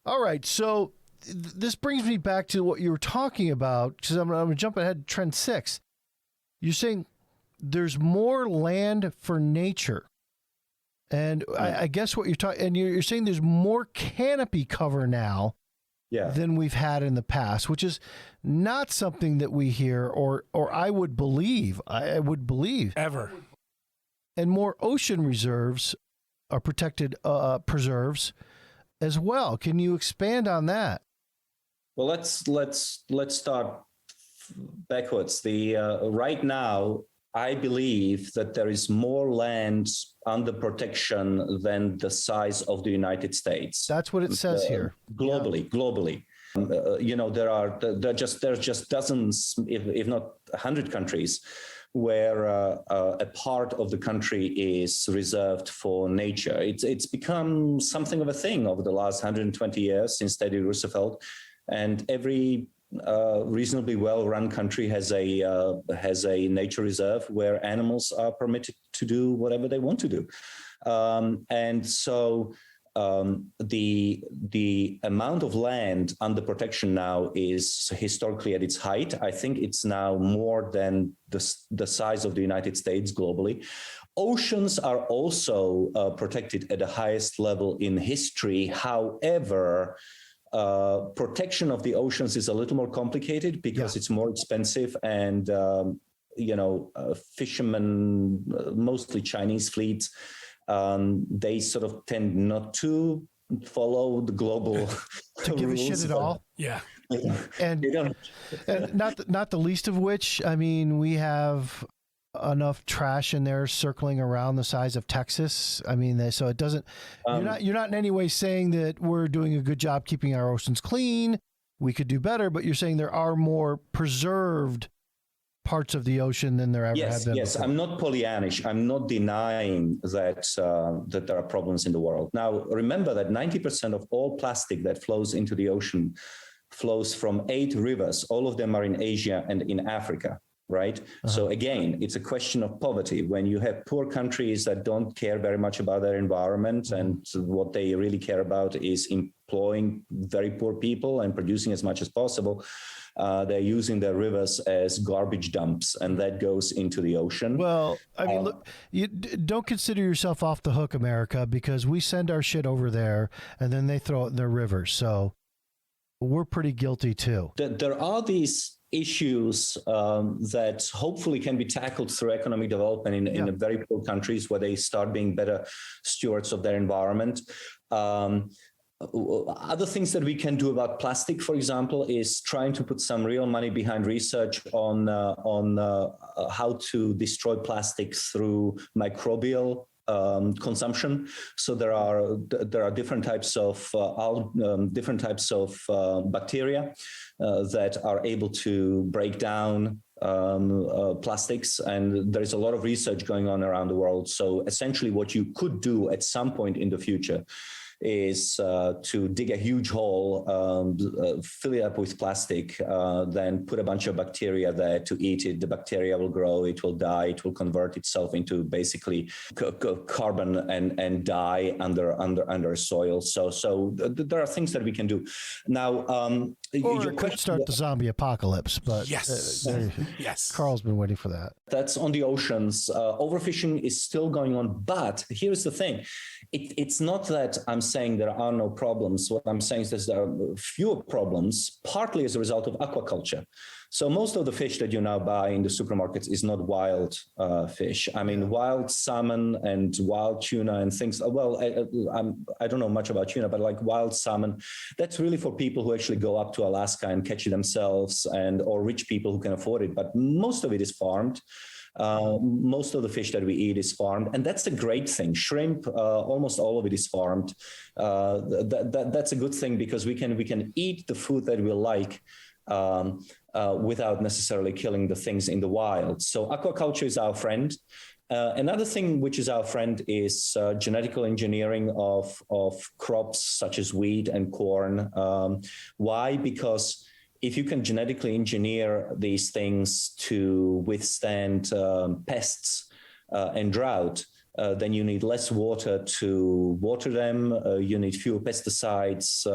All right. So this brings me back to what you were talking about, because I'm going to jump ahead to trend 6. You're saying there's more land for nature. And I guess what you're talking, and you're saying there's more canopy cover now than we've had in the past, which is not something that we hear or I would believe ever. And more ocean reserves are protected preserves as well. Can you expand on that? Well, let's start backwards. Right now, I believe that there is more land under protection than the size of the United States. That's what it says here. Globally. There's just dozens, if not 100 countries where a part of the country is reserved for nature. It's become something of a thing over the last 120 years since Teddy Roosevelt, and every reasonably well-run country has a nature reserve where animals are permitted to do whatever they want to do, and so. The amount of land under protection now is historically at its height. I think it's now more than the size of the United States globally. Oceans are also protected at the highest level in history. However, protection of the oceans is a little more complicated because it's more expensive, and fishermen, mostly Chinese fleets, they sort of tend not to follow the global to give rules. A shit at all. Yeah. And not the least of which, I mean, we have enough trash in there circling around the size of Texas. I mean, so it doesn't. You're not in any way saying that we're doing a good job keeping our oceans clean. We could do better, but you're saying there are more preserved parts of the ocean than there ever have been. Yes, before. I'm not Pollyannish. I'm not denying that there are problems in the world. Now, remember that 90% of all plastic that flows into the ocean flows from 8 rivers. All of them are in Asia and in Africa, right? So again, it's a question of poverty. When you have poor countries that don't care very much about their environment, and what they really care about is employing very poor people and producing as much as possible, they're using their rivers as garbage dumps, and that goes into the ocean. Well, I mean, look, you don't consider yourself off the hook, America, because we send our shit over there and then they throw it in their rivers. So we're pretty guilty too. There are these issues that hopefully can be tackled through economic development in very poor countries where they start being better stewards of their environment. Other things that we can do about plastic, for example, is trying to put some real money behind research on how to destroy plastic through microbial consumption. So there are different types of bacteria that are able to break down plastics, and there is a lot of research going on around the world. So essentially, what you could do at some point in the future is to dig a huge hole, fill it up with plastic, then put a bunch of bacteria there to eat it. The bacteria will grow, it will die, it will convert itself into basically carbon and die under soil. So there are things that we can do. Now, or it could start the zombie apocalypse, but yes, yes, Carl's been waiting for that. That's on the oceans. Overfishing is still going on, but here's the thing. It's not that I'm saying there are no problems. What I'm saying is that there are fewer problems, partly as a result of aquaculture. So most of the fish that you now buy in the supermarkets is not wild fish. I mean, wild salmon and wild tuna and things. Well, I don't know much about tuna, but like wild salmon, that's really for people who actually go up to Alaska and catch it themselves, or rich people who can afford it. But most of it is farmed. Most of the fish that we eat is farmed, and that's a great thing. Shrimp, almost all of it is farmed. That's a good thing because we can eat the food that we like without necessarily killing the things in the wild. So aquaculture is our friend. Another thing which is our friend is genetical engineering of crops such as wheat and corn. Why? Because if you can genetically engineer these things to withstand pests and drought, then you need less water to water them, you need fewer pesticides,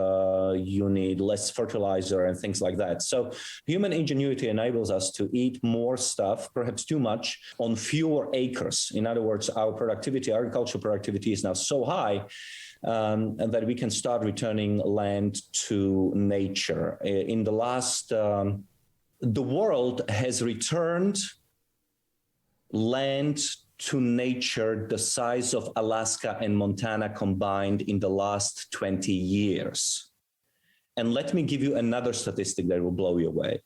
you need less fertilizer and things like that. So human ingenuity enables us to eat more stuff, perhaps too much, on fewer acres. In other words, our productivity, agricultural productivity is now so high and that we can start returning land to nature. In the last, the world has returned land to nature the size of Alaska and Montana combined in the last 20 years. And let me give you another statistic that will blow you away.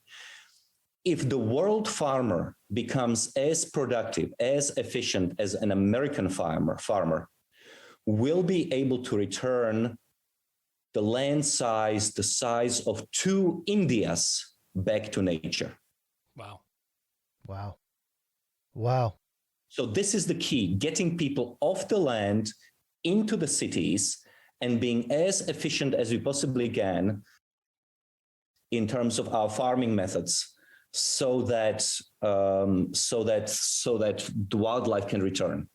if the world farmer becomes as productive, as efficient as an American farmer will be able to return the land size, the size of 2 Indias back to nature. Wow. Wow. Wow. So this is the key, getting people off the land into the cities and being as efficient as we possibly can in terms of our farming methods, so that the wildlife can return.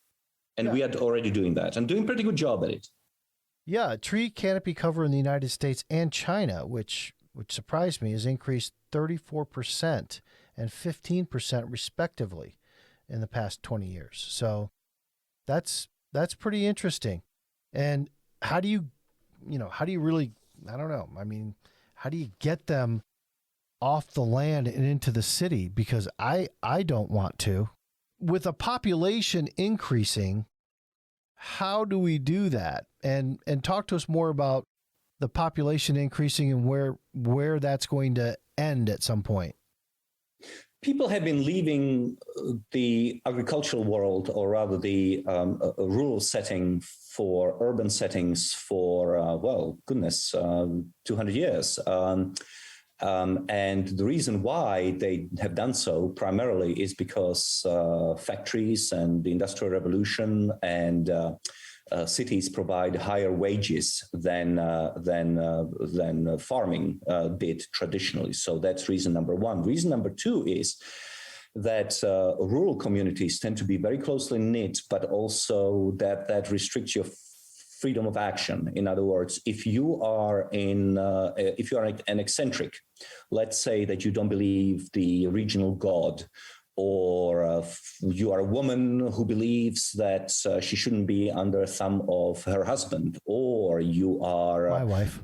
And we are already doing that and doing a pretty good job at it. Yeah, tree canopy cover in the United States and China, which surprised me, has increased 34% and 15% respectively in the past 20 years. So that's pretty interesting. And how do you really, I don't know. I mean, how do you get them off the land and into the city? Because I don't want to. With a population increasing, how do we do that? And talk to us more about the population increasing and where that's going to end at some point. People have been leaving the agricultural world, or rather the rural setting, for urban settings for, 200 years. And the reason why they have done so primarily is because factories and the Industrial Revolution and cities provide higher wages than farming did traditionally. So that's reason number one. Reason number two is that rural communities tend to be very closely knit, but also that restricts your freedom of action. In other words, if you are an eccentric, let's say that you don't believe the regional god, or you are a woman who believes that she shouldn't be under the thumb of her husband, or you are my wife,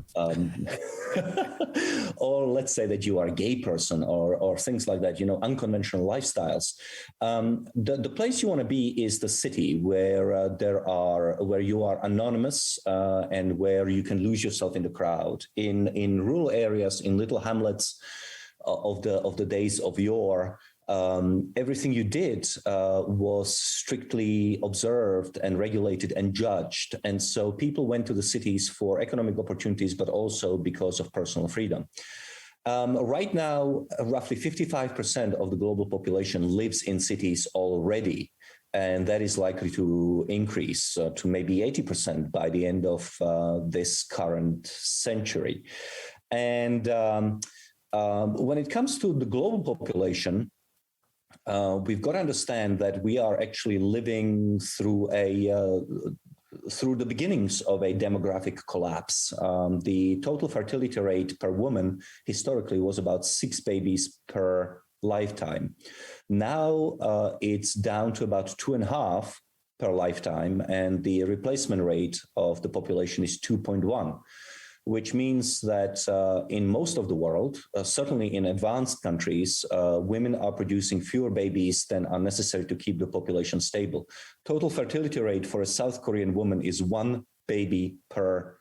or let's say that you are a gay person, or things like that, unconventional lifestyles. The place you want to be is the city, where you are anonymous and where you can lose yourself in the crowd. In rural areas, in little hamlets of the days of yore, everything you did was strictly observed and regulated and judged. And so people went to the cities for economic opportunities, but also because of personal freedom. Right now, roughly 55% of the global population lives in cities already. And that is likely to increase to maybe 80% by the end of this current century. And when it comes to the global population, we've got to understand that we are actually living through the beginnings of a demographic collapse. The total fertility rate per woman historically was about 6 babies per lifetime. Now it's down to about 2.5 per lifetime, and the replacement rate of the population is 2.1. Which means that in most of the world, certainly in advanced countries, women are producing fewer babies than are necessary to keep the population stable. Total fertility rate for a South Korean woman is 1 baby per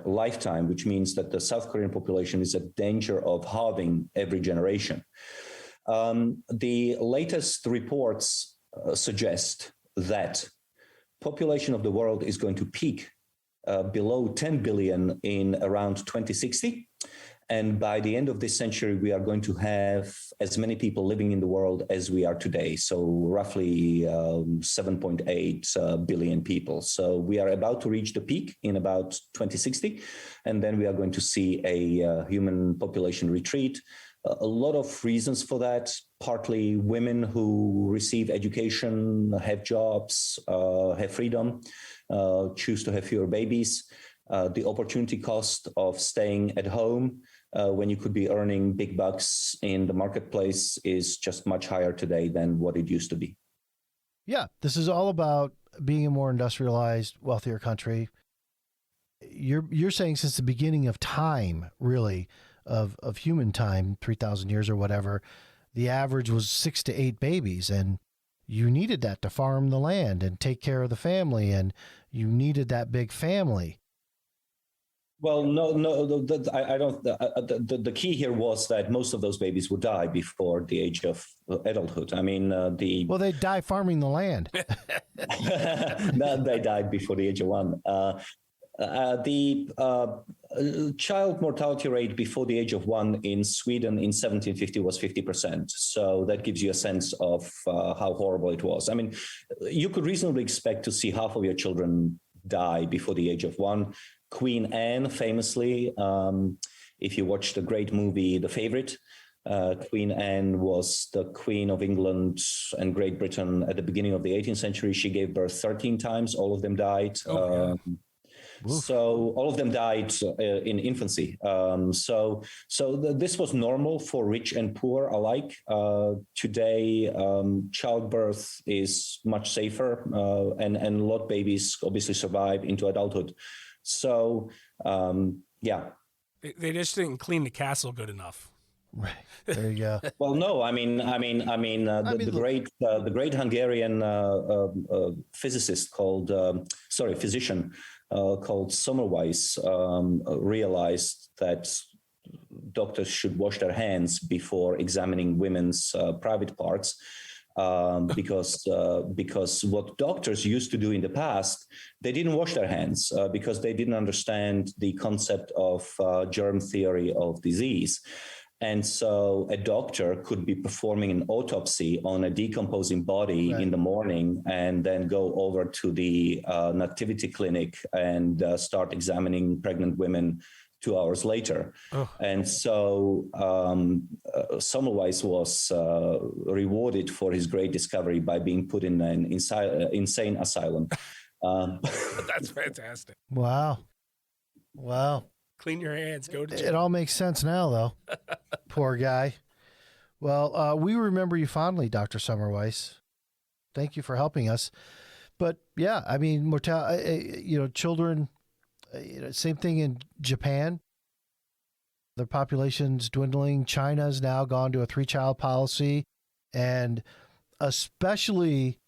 lifetime, which means that the South Korean population is at danger of halving every generation. The latest reports suggest that population of the world is going to peak below 10 billion in around 2060. And by the end of this century, we are going to have as many people living in the world as we are today. So roughly 7.8 billion people. So we are about to reach the peak in about 2060. And then we are going to see a human population retreat. A lot of reasons for that, partly women who receive education, have jobs, have freedom, choose to have fewer babies. The opportunity cost of staying at home when you could be earning big bucks in the marketplace is just much higher today than what it used to be. Yeah, this is all about being a more industrialized, wealthier country. You're saying since the beginning of time, really, of human time, 3,000 years or whatever, the average was 6 to 8 babies, and you needed that to farm the land and take care of the family, and you needed that big family. Well, I don't. The key here was that most of those babies would die before the age of adulthood. I mean, Well, they die farming the land. they died before the age of one. The child mortality rate before the age of one in Sweden in 1750 was 50%. So that gives you a sense of how horrible it was. I mean, you could reasonably expect to see half of your children die before the age of one. Queen Anne, famously, if you watch the great movie The Favourite, Queen Anne was the Queen of England and Great Britain at the beginning of the 18th century. She gave birth 13 times. All of them died. So all of them died in infancy. This was normal for rich and poor alike. Today, childbirth is much safer, and a lot of babies obviously survive into adulthood. So, yeah. They just didn't clean the castle good enough. Right. There you go. Well, no, the great Hungarian physician called Semmelweis realized that doctors should wash their hands before examining women's private parts. Because what doctors used to do in the past, they didn't wash their hands because they didn't understand the concept of germ theory of disease. And so a doctor could be performing an autopsy on a decomposing body in the morning and then go over to the nativity clinic and start examining pregnant women 2 hours later. And so Semmelweis was rewarded for his great discovery by being put in an insane asylum. That's fantastic. Wow. Clean your hands. Go to jail. It all makes sense now, though. Poor guy. Well, we remember you fondly, Dr. Semmelweis. Thank you for helping us. But yeah, I mean, children, same thing in Japan. Their population's dwindling. China's now gone to a 3-child policy. And especially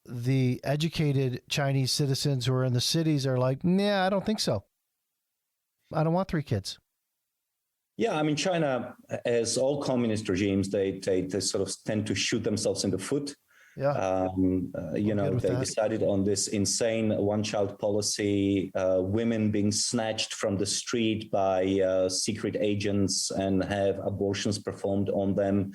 the educated Chinese citizens who are in the cities are like, nah, I don't think so. I don't want 3 kids. Yeah, I mean, China, as all communist regimes, they sort of tend to shoot themselves in the foot. Yeah. They decided on this insane 1-child policy, women being snatched from the street by secret agents and have abortions performed on them,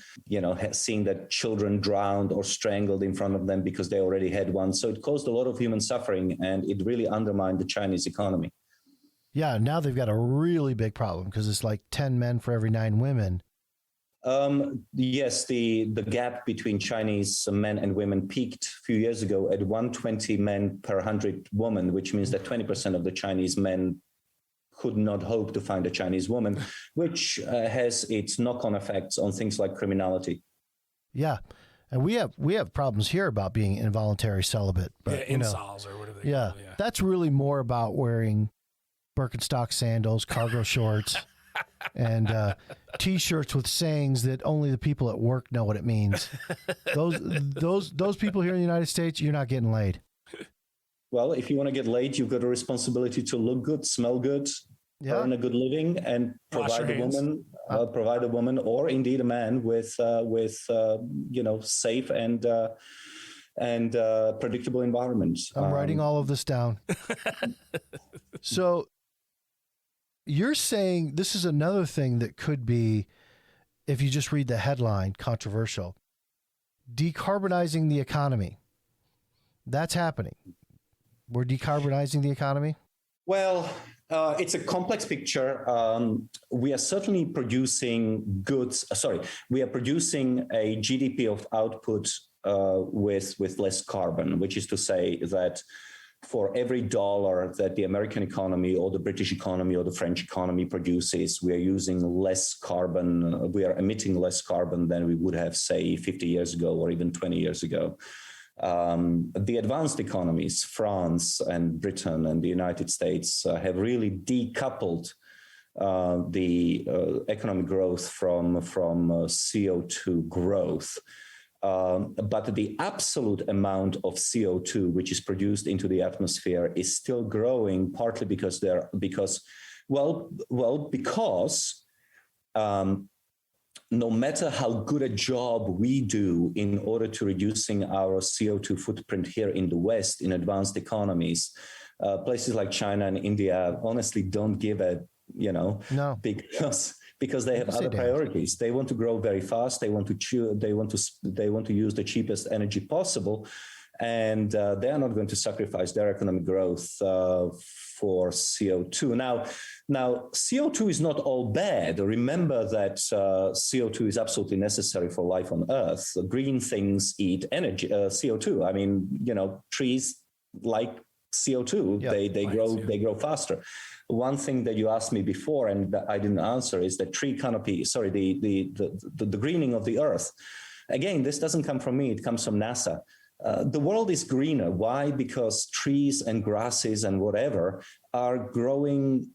seeing that children drowned or strangled in front of them because they already had one. So it caused a lot of human suffering, and it really undermined the Chinese economy. Yeah, now they've got a really big problem because it's like 10 men for every 9 women. Yes, the gap between Chinese men and women peaked a few years ago at 120 men per 100 women, which means that 20% of the Chinese men could not hope to find a Chinese woman, which has its knock-on effects on things like criminality. Yeah. And we have problems here about being involuntary celibate. But, insoles or whatever they call it. Yeah. That's really more about wearing Birkenstock sandals, cargo shorts, and T-shirts with sayings that only the people at work know what it means. Those people here in the United States, you're not getting laid. Well, if you want to get laid, you've got a responsibility to look good, smell good, earn a good living, and provide a woman, or indeed a man with safe and predictable environment. I'm writing all of this down. So you're saying this is another thing that could be, if you just read the headline, controversial. Decarbonizing the economy. That's happening. We're decarbonizing the economy? Well, it's a complex picture. We are certainly producing goods. We are producing a GDP of output with less carbon, which is to say that for every dollar that the American economy or the British economy or the French economy produces, we are using less carbon. We are emitting less carbon than we would have, say, 50 years ago or even 20 years ago. The advanced economies, France and Britain and the United States, have really decoupled the economic growth from CO2 growth. But the absolute amount of CO2 which is produced into the atmosphere is still growing, partly because no matter how good a job we do in order to reducing our CO2 footprint here in the West, in advanced economies, places like China and India honestly don't give a, no. Because they have other priorities. They want to grow very fast. They want to use the cheapest energy possible, and they are not going to sacrifice their economic growth for CO2. Now, CO2 is not all bad. Remember that CO2 is absolutely necessary for life on Earth. Green things eat energy, CO2. I mean, trees like CO2. Yeah, they grow faster. One thing that you asked me before and that I didn't answer is the tree canopy. Sorry, the greening of the Earth. Again, this doesn't come from me. It comes from NASA. The world is greener. Why? Because trees and grasses and whatever are growing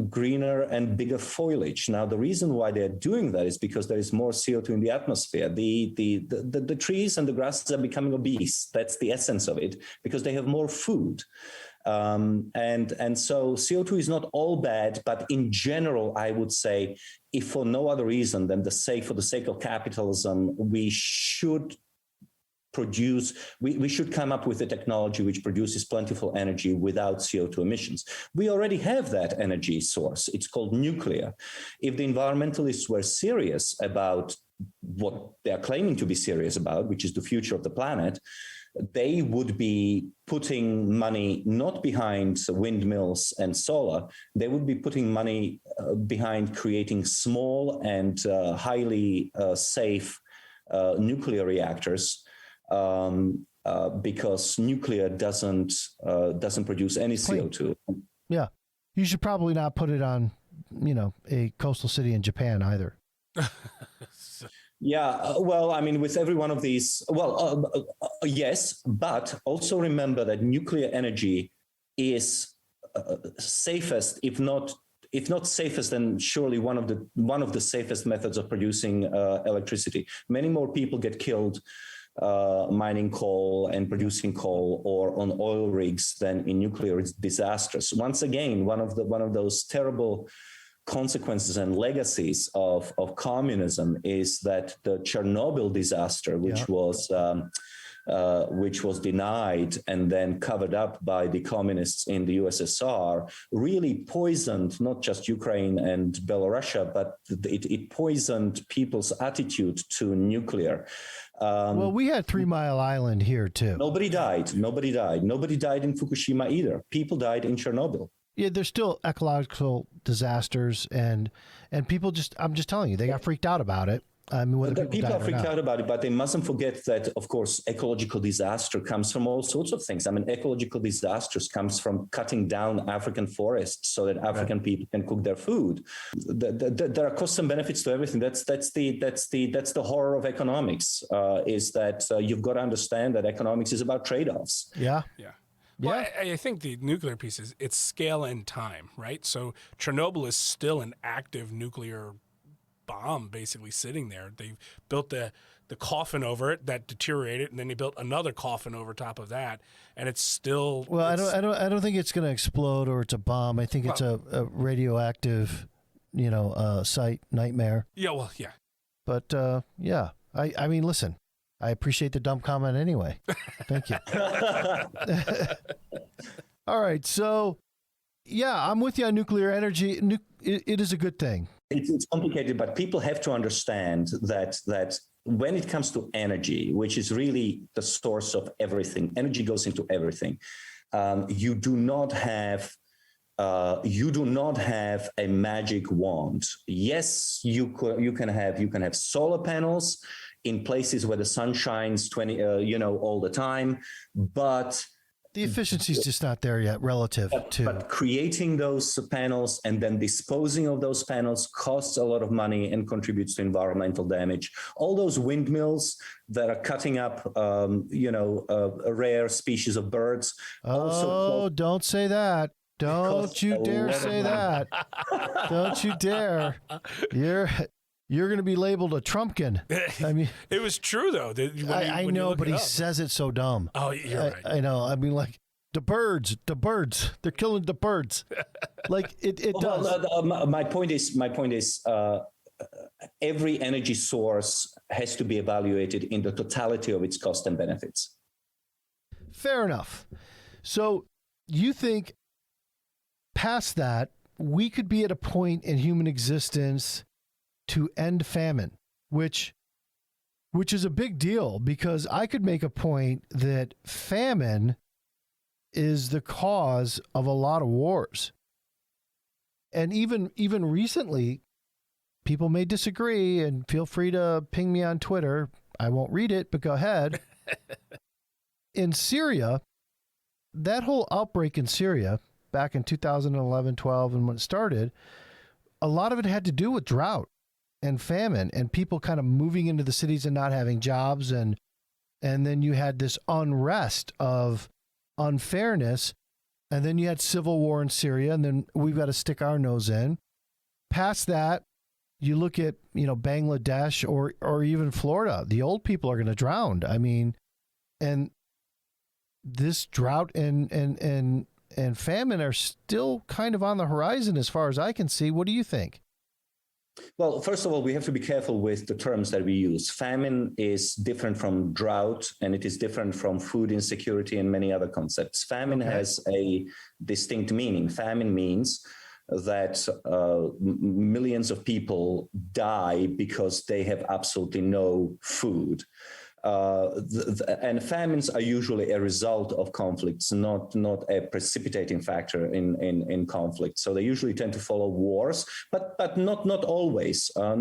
greener and bigger foliage. Now, the reason why they're doing that is because there is more CO2 in the atmosphere. The trees and the grasses are becoming obese. That's the essence of it, because they have more food. And so CO2 is not all bad, but in general, I would say, if for no other reason than for the sake of capitalism, we should come up with a technology which produces plentiful energy without CO2 emissions. We already have that energy source. It's called nuclear. If the environmentalists were serious about what they are claiming to be serious about, which is the future of the planet, they would be putting money not behind windmills and solar. They would be putting money behind creating small and highly safe nuclear reactors, because nuclear doesn't produce any CO2. Yeah, you should probably not put it on, a coastal city in Japan either. Yeah, well, I mean, with every one of these, yes, but also remember that nuclear energy is safest, if not safest, then surely one of the safest methods of producing electricity. Many more people get killed mining coal and producing coal or on oil rigs than in nuclear. It's disastrous. Once again, one of those terrible consequences and legacies of communism is that the Chernobyl disaster, which was denied and then covered up by the communists in the USSR, really poisoned not just Ukraine and Belarus, but it poisoned people's attitude to nuclear. Well, we had 3 Mile Island here too. Nobody died. Nobody died in Fukushima either. People died in Chernobyl. Yeah, there's still ecological disasters, and people I'm just telling you, they got freaked out about it. I mean, whether people are freaked out about it, but they mustn't forget that, of course, ecological disaster comes from all sorts of things. I mean, ecological disasters comes from cutting down African forests so that African people can cook their food. There are costs and benefits to everything. That's the horror of economics. Is that you've got to understand that economics is about trade-offs. Yeah. Well, I think the nuclear piece is it's scale and time, right? So Chernobyl is still an active nuclear bomb basically sitting there. They built the coffin over it that deteriorated, and then they built another coffin over top of that, and it's still. Well, I don't think it's going to explode or it's a bomb. I think it's a radioactive, site nightmare. Yeah. Well, yeah. But I mean, listen. I appreciate the dumb comment anyway. Thank you. All right. So, yeah, I'm with you on nuclear energy. It is a good thing. It's complicated, but people have to understand that when it comes to energy, which is really the source of everything, energy goes into everything. You do not have a magic wand. Yes, you can have solar panels in places where the sun shines all the time, but the efficiency is just not there yet relative to. But creating those panels and then disposing of those panels costs a lot of money and contributes to environmental damage. All those windmills that are cutting up, a rare species of birds. Don't say that. Don't you dare say that. Don't you dare. you're going to be labeled a Trumpkin. I mean, it was true though. I know, but he says it so dumb. Oh, you're right. I know. I mean, like the birds, they're killing the birds. Like it does. My point is, every energy source has to be evaluated in the totality of its cost and benefits. Fair enough. So you think past that, we could be at a point in human existence to end famine, which is a big deal, because I could make a point that famine is the cause of a lot of wars. And even recently, people may disagree, and feel free to ping me on Twitter. I won't read it, but go ahead. In Syria, that whole outbreak in Syria back in 2011, 12, and when it started, a lot of it had to do with drought and famine and people kind of moving into the cities and not having jobs. And then you had this unrest of unfairness. And then you had civil war in Syria, and then we've got to stick our nose in. Past that, you look at, Bangladesh or even Florida, the old people are going to drown. I mean, and this drought and famine are still kind of on the horizon as far as I can see. What do you think? Well, first of all, we have to be careful with the terms that we use. Famine is different from drought, and it is different from food insecurity and many other concepts. Famine has a distinct meaning. Famine means that millions of people die because they have absolutely no food. And famines are usually a result of conflicts, not a precipitating factor in conflict. So they usually tend to follow wars, but not always. Or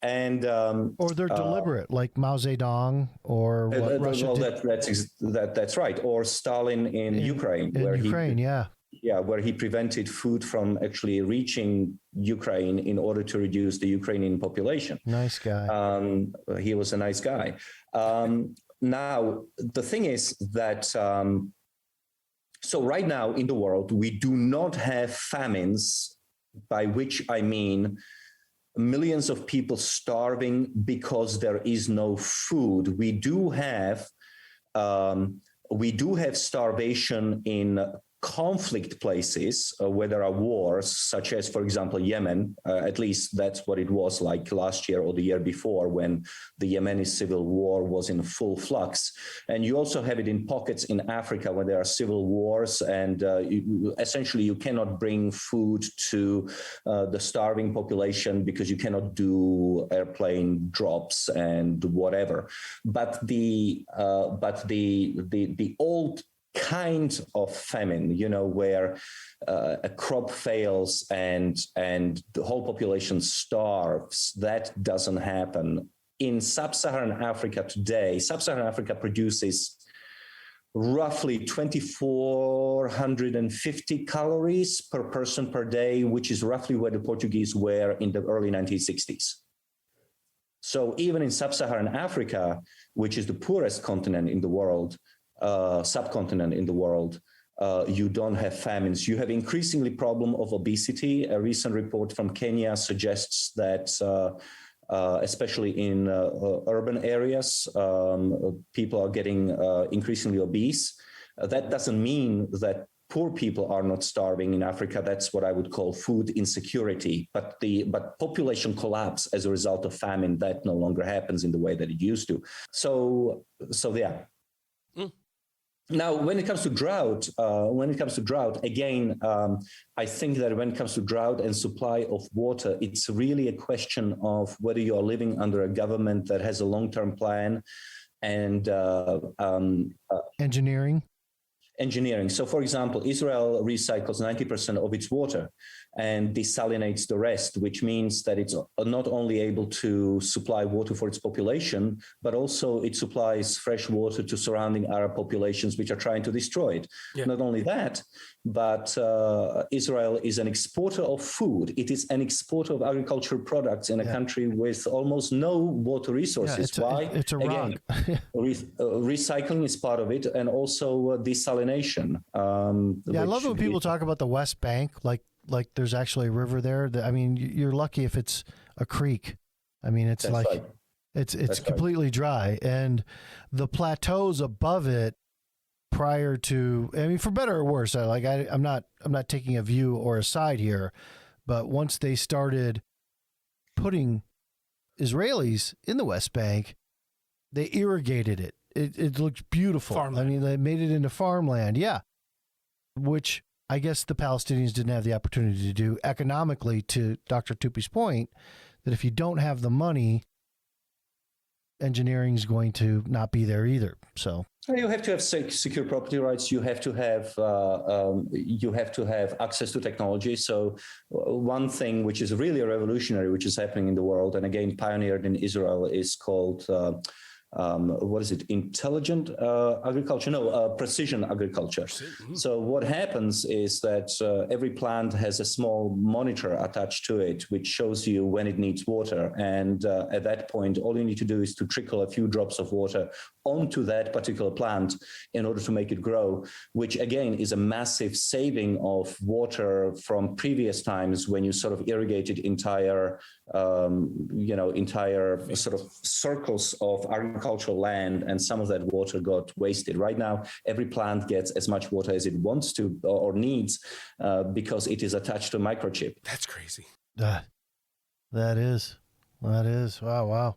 they're deliberate, like Mao Zedong, or what Russia did. That's right. Or Stalin in Ukraine, where he prevented food from actually reaching Ukraine in order to reduce the Ukrainian population. Nice guy. He was a nice guy. Now, the thing is that, so right now in the world, we do not have famines, by which I mean millions of people starving because there is no food. We do have starvation in conflict places where there are wars, such as, for example, Yemen. At least that's what it was like last year or the year before, when the Yemeni civil war was in full flux. And you also have it in pockets in Africa where there are civil wars, and essentially you cannot bring food to the starving population because you cannot do airplane drops and whatever. But the old kind of famine, where a crop fails and the whole population starves, that doesn't happen. In sub-Saharan Africa today, sub-Saharan Africa produces roughly 2,450 calories per person per day, which is roughly where the Portuguese were in the early 1960s. So even in sub-Saharan Africa, which is the poorest continent in the world, subcontinent in the world, you don't have famines. You have increasingly problem of obesity. A recent report from Kenya suggests that especially in urban areas, people are getting increasingly obese. That doesn't mean that poor people are not starving in Africa. That's what I would call food insecurity. But population collapse as a result of famine, that no longer happens in the way that it used to. So yeah. Now, when it comes to drought, again, I think that when it comes to drought and supply of water, it's really a question of whether you are living under a government that has a long-term plan and engineering. So, for example, Israel recycles 90% of its water and desalinates the rest, which means that it's not only able to supply water for its population, but also it supplies fresh water to surrounding Arab populations which are trying to destroy it. Yeah. Not only that, but Israel is an exporter of food. It is an exporter of agricultural products in a country with almost no water resources. Why? It's a rock. Recycling is part of it, and also desalination. I love when people talk about the West Bank, like like there's actually a river there. I mean, you're lucky if it's a creek. I mean, it's That's like right. it's completely dry, and the plateaus above it prior to, I mean, for better or worse, I'm not taking a view or a side here, but once they started putting Israelis in the West Bank, they irrigated it. It looked beautiful. Farmland. I mean, they made it into farmland. Yeah. Which I guess the Palestinians didn't have the opportunity to do economically, to Dr. Tupy's point, that if you don't have the money, engineering is going to not be there either. So you have to have secure property rights. You have to have access to technology. So one thing which is really a revolutionary, which is happening in the world, and again pioneered in Israel, is called what is it? Intelligent agriculture? No, precision agriculture. So what happens is that every plant has a small monitor attached to it, which shows you when it needs water. And at that point, all you need to do is to trickle a few drops of water onto that particular plant in order to make it grow, which again is a massive saving of water from previous times when you sort of irrigated entire sort of circles of agricultural land, and some of that water got wasted. Right now, every plant gets as much water as it wants to or needs because it is attached to a microchip. That's crazy. That is. Wow.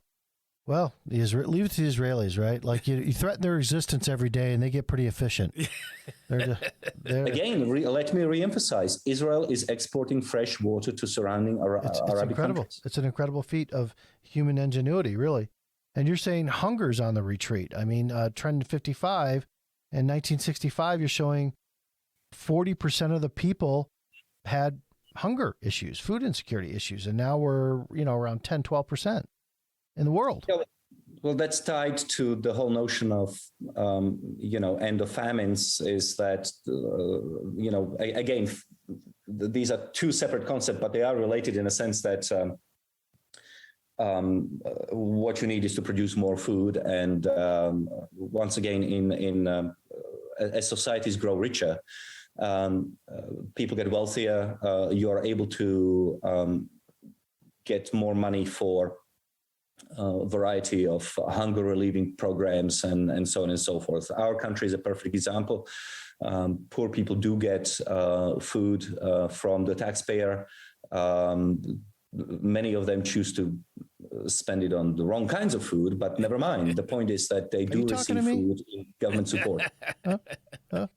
Well, leave it to the Israelis, right? Like you threaten their existence every day, and they get pretty efficient. Again, let me reemphasize: Israel is exporting fresh water to surrounding Arabic countries. It's an incredible feat of human ingenuity, really. And you're saying hunger's on the retreat. I mean, Trend 55 in 1965, you're showing 40% of the people had hunger issues, food insecurity issues, and now we're around 10, 12%. in the world. Yeah, well, that's tied to the whole notion of, end of famines, is that, again, these are two separate concepts, but they are related in a sense that what you need is to produce more food. And once again, as societies grow richer, people get wealthier, you are able to get more money for a variety of hunger relieving programs and so on and so forth. Our country is a perfect example. Poor people do get food from the taxpayer. Many of them choose to spend it on the wrong kinds of food, but never mind. The point is that they do receive food in government support. I'm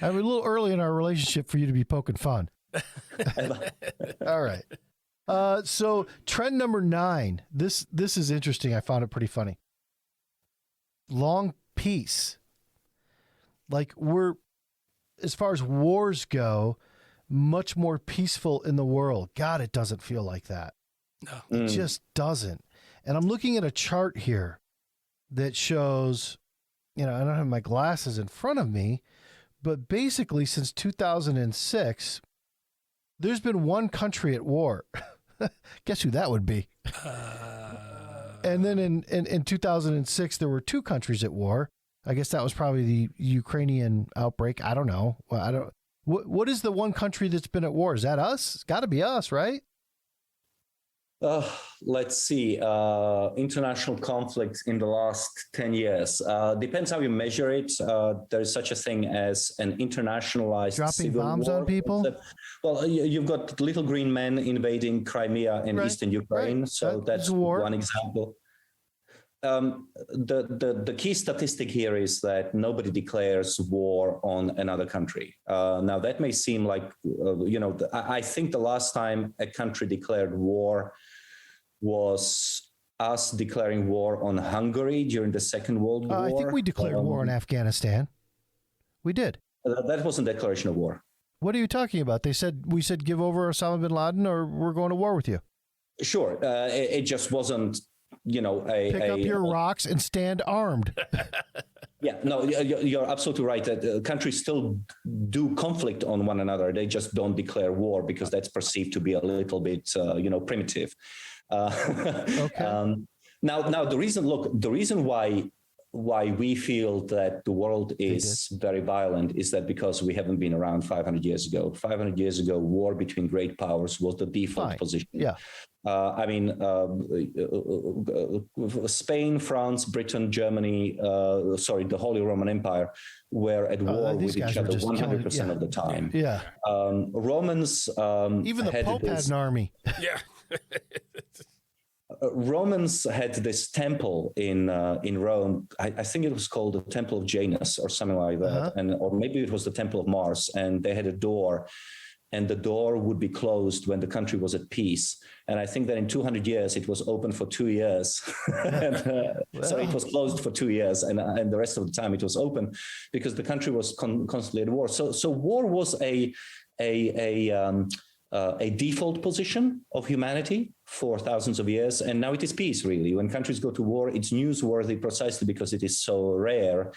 a little early in our relationship for you to be poking fun. All right. So trend number 9, this is interesting. I found it pretty funny. Long peace. Like, we're, as far as wars go, much more peaceful in the world. God, it doesn't feel like that. No. It just doesn't. And I'm looking at a chart here that shows, I don't have my glasses in front of me, but basically since 2006, there's been one country at war. Guess who that would be? And then in 2006, there were 2 countries at war. I guess that was probably the Ukrainian outbreak. I don't know. Well, what is the one country that's been at war? Is that us? It's got to be us, right? Let's see. International conflicts in the last 10 years. Depends how you measure it. There's such a thing as an internationalized dropping civil bombs war. on people. Well, you've got little green men invading Crimea and eastern Ukraine. Right. So that's one example. The key statistic here is that nobody declares war on another country. Now, that may seem like, I think the last time a country declared war was us declaring war on Hungary during the Second World War. I think we declared war on Afghanistan. We did. That wasn't a declaration of war. What are you talking about? We said give over Osama bin Laden or we're going to war with you. Sure. It just wasn't, pick up your rocks and stand armed. Yeah, no, you're absolutely right. That countries still do conflict on one another. They just don't declare war because that's perceived to be a little bit, primitive. Okay. Now the reason why why we feel that the world is very violent is that because we haven't been around 500 years ago. 500 years ago, war between great powers was the default position. Yeah. Spain, France, Britain, Germany, the Holy Roman Empire were at war with each other 100% of the time. Yeah. Romans even the Pope had an army. Yeah. Romans had this temple in Rome. I think it was called the Temple of Janus or something like that, or maybe it was the Temple of Mars. And they had a door, and the door would be closed when the country was at peace. And I think that in 200 years it was open for 2 years. So it was closed for 2 years, and the rest of the time it was open because the country was constantly at war. So war was a default position of humanity for thousands of years, and now it is peace. Really, when countries go to war, it's newsworthy precisely because it is so rare,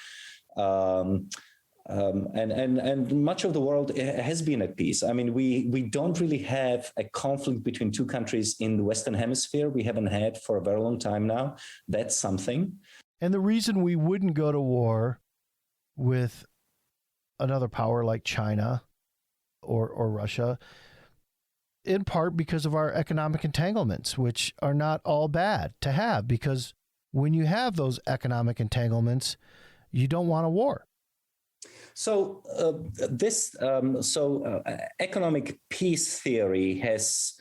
and much of the world has been at peace. I mean, we don't really have a conflict between two countries in the Western Hemisphere. We haven't had for a very long time now. That's something. And the reason we wouldn't go to war with another power like China or Russia, in part because of our economic entanglements, which are not all bad to have, because when you have those economic entanglements, you don't want a war. So economic peace theory has,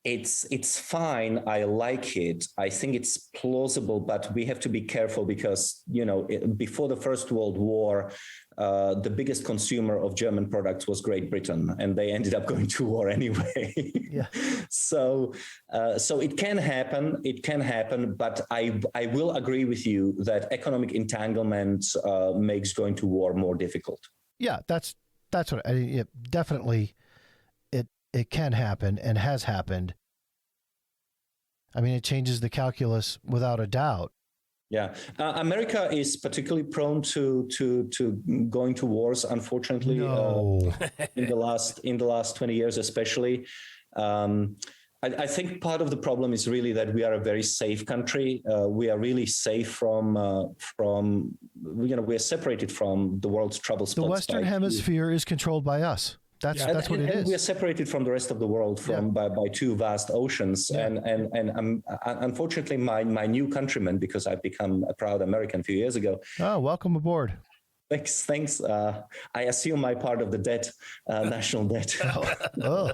it's fine. I like it. I think it's plausible, but we have to be careful because, before the First World War, the biggest consumer of German products was Great Britain, and they ended up going to war anyway. Yeah. So it can happen. It can happen, but I will agree with you that economic entanglement makes going to war more difficult. Yeah, that's what definitely it can happen and has happened. I mean, it changes the calculus without a doubt. Yeah, America is particularly prone to going to wars, unfortunately. No. in the last 20 years, especially. I think part of the problem is really that we are a very safe country. We are really safe from we're separated from the world's trouble spots. The Western Hemisphere is controlled by us. That's what it is. We are separated from the rest of the world by two vast oceans, and unfortunately, my new countrymen, because I've become a proud American a few years ago. Oh, welcome aboard. Thanks. I assume my part of the debt, national debt. Oh,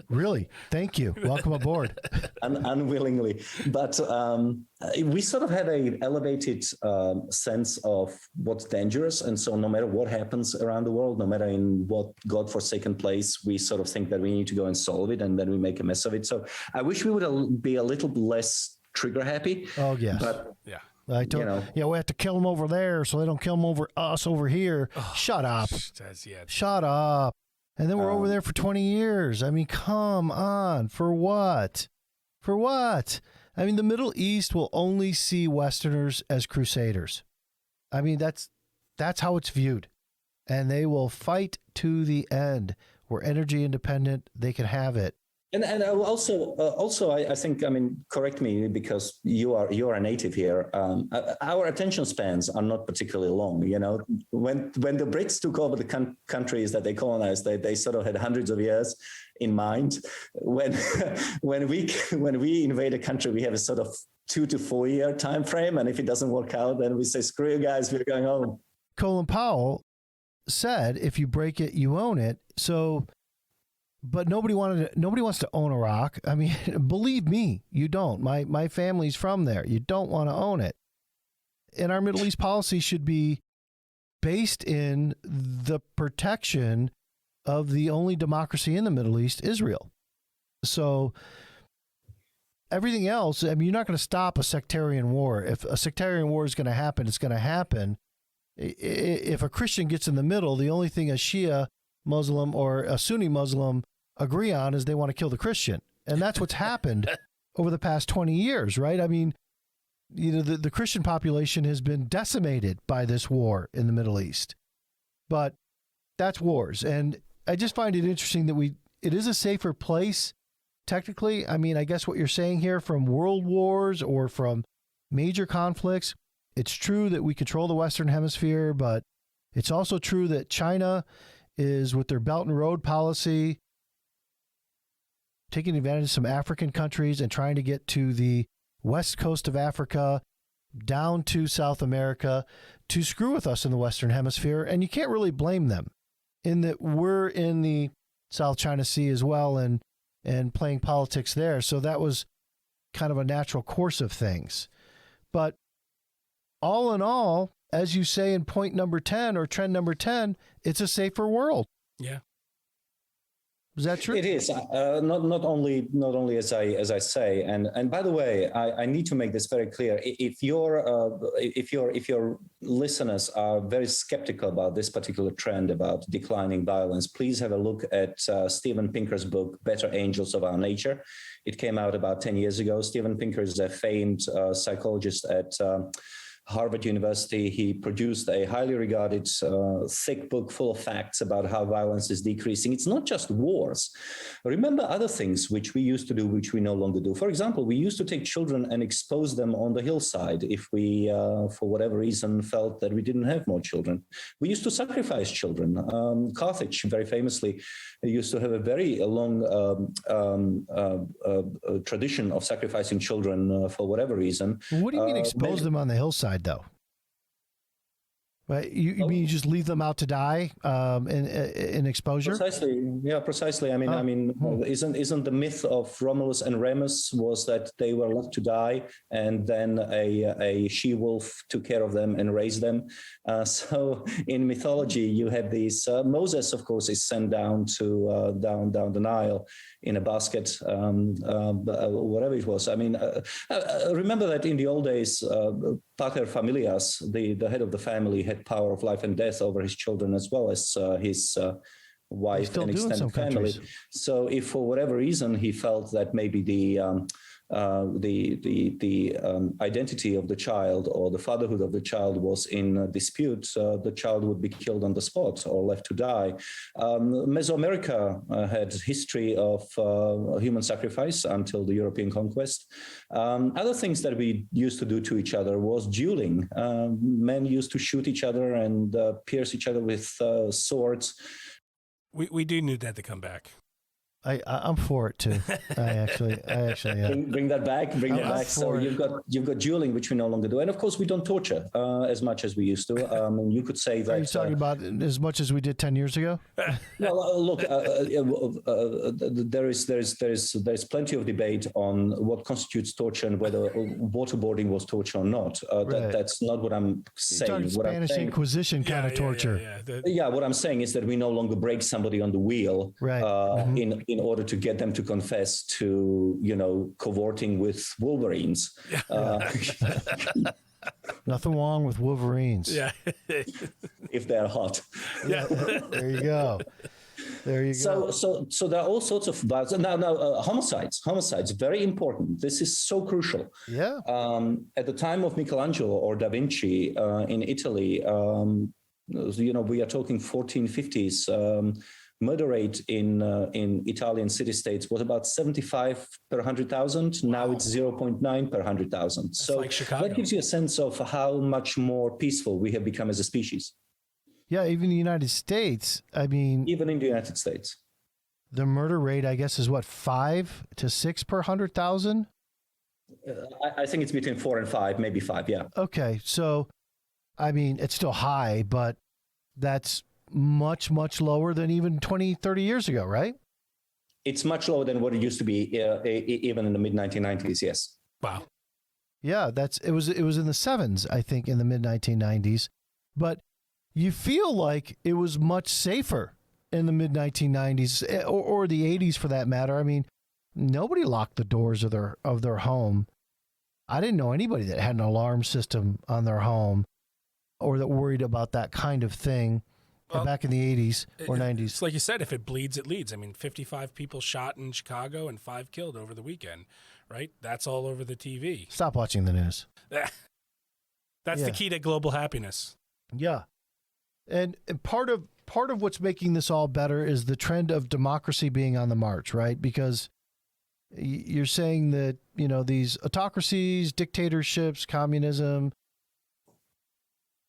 really? Thank you. Welcome aboard. Unwillingly, but we sort of have an elevated sense of what's dangerous, and so no matter what happens around the world, no matter in what godforsaken place, we sort of think that we need to go and solve it, and then we make a mess of it. So I wish we would be a little less trigger happy. Oh yes. But yeah. We have to kill them over there so they don't kill them over us over here. Oh, shut up. Shut up. And then we're over there for 20 years. I mean, come on. For what? For what? I mean, the Middle East will only see Westerners as crusaders. I mean, that's how it's viewed. And they will fight to the end. We're energy independent. They can have it. And also, I think, I mean, correct me because you are a native here. Our attention spans are not particularly long. When the Brits took over the countries that they colonized, they sort of had hundreds of years in mind. When we invade a country, we have a sort of 2 to 4 year time frame, and if it doesn't work out, then we say, "Screw you guys, we're going home." Colin Powell said, "If you break it, you own it." So. But nobody wants to own Iraq. I mean, believe me, you don't. My family's from there. You don't want to own it. And our Middle East policy should be based in the protection of the only democracy in the Middle East, Israel. So everything else, I mean, you're not going to stop a sectarian war. If a sectarian war is going to happen, it's going to happen. If a Christian gets in the middle, the only thing a Shia Muslim or a Sunni Muslim agree on is they want to kill the Christian. And that's what's happened over the past 20 years, right? I mean, the Christian population has been decimated by this war in the Middle East. But that's wars. And I just find it interesting that it is a safer place, technically. I mean, I guess what you're saying here, from world wars or from major conflicts, it's true that we control the Western Hemisphere, but it's also true that China is, with their Belt and Road policy, taking advantage of some African countries and trying to get to the west coast of Africa, down to South America, to screw with us in the Western Hemisphere. And you can't really blame them, in that we're in the South China Sea as well and playing politics there. So that was kind of a natural course of things. But all in all, as you say in point number 10 or trend number 10, it's a safer world. Yeah. Is that true? It is not only as I say, and by the way, I need to make this very clear. If your listeners are very skeptical about this particular trend about declining violence, please have a look at Steven Pinker's book, Better Angels of Our Nature. It came out about 10 years ago. Steven Pinker is a famed psychologist at Harvard University. He produced a highly regarded, thick book full of facts about how violence is decreasing. It's not just wars. Remember other things which we used to do, which we no longer do. For example, we used to take children and expose them on the hillside if we, for whatever reason, felt that we didn't have more children. We used to sacrifice children. Carthage, very famously, used to have a very long tradition of sacrificing children for whatever reason. What do you mean expose them on the hillside, though? Right? You mean you just leave them out to die in exposure? Precisely. Yeah, precisely. I mean, isn't the myth of Romulus and Remus was that they were left to die, and then a she-wolf took care of them and raised them? So in mythology, you have these. Moses, of course, is sent down to down the Nile in a basket, whatever it was. I mean, remember that in the old days, pater familias, the head of the family, had power of life and death over his children as well as his wife and extended family. So if for whatever reason he felt that maybe the identity of the child or the fatherhood of the child was in dispute, the child would be killed on the spot or left to die. Mesoamerica had history of human sacrifice until the European conquest. Other things that we used to do to each other was dueling. Men used to shoot each other and pierce each other with swords. We do need that to come back. I'm for it too. I actually bring that back. So you've got dueling, which we no longer do, and of course we don't torture as much as we used to. And you could say that. Are you talking about as much as we did 10 years ago? Well, look, there's plenty of debate on what constitutes torture and whether waterboarding was torture or not. That's not what I'm saying. Spanish Inquisition kind of torture. Yeah, what I'm saying is that we no longer break somebody on the wheel, in order to get them to confess to, cavorting with Wolverines. Nothing wrong with Wolverines. Yeah. If they're hot. Yeah. There you go. So there are all sorts of violence. Now, homicides, very important. This is so crucial. Yeah. At the time of Michelangelo or Da Vinci in Italy, we are talking 1450s. Murder rate in Italian city-states was about 75 per 100,000. Now it's 0.9 per 100,000. So like Chicago. That gives you a sense of how much more peaceful we have become as a species. Yeah, even the United States, Even in the United States. The murder rate, I guess, is what, 5 to 6 per 100,000? I think it's between 4 and 5, maybe 5, yeah. Okay, so, it's still high, but that's much, much lower than even 20, 30 years ago, right? It's much lower than what it used to be even in the mid-1990s, yes. Wow. Yeah, it was in the 7s, I think, in the mid-1990s. But you feel like it was much safer in the mid-1990s or the 80s for that matter. Nobody locked the doors of their home. I didn't know anybody that had an alarm system on their home or that worried about that kind of thing. Back in the 80s or 90s. It's like you said, if it bleeds, it leads. 55 people shot in Chicago and 5 killed over the weekend, right? That's all over the TV. Stop watching the news. That's the key to global happiness. Yeah. And part of what's making this all better is the trend of democracy being on the march, right? Because you're saying that, these autocracies, dictatorships, communism,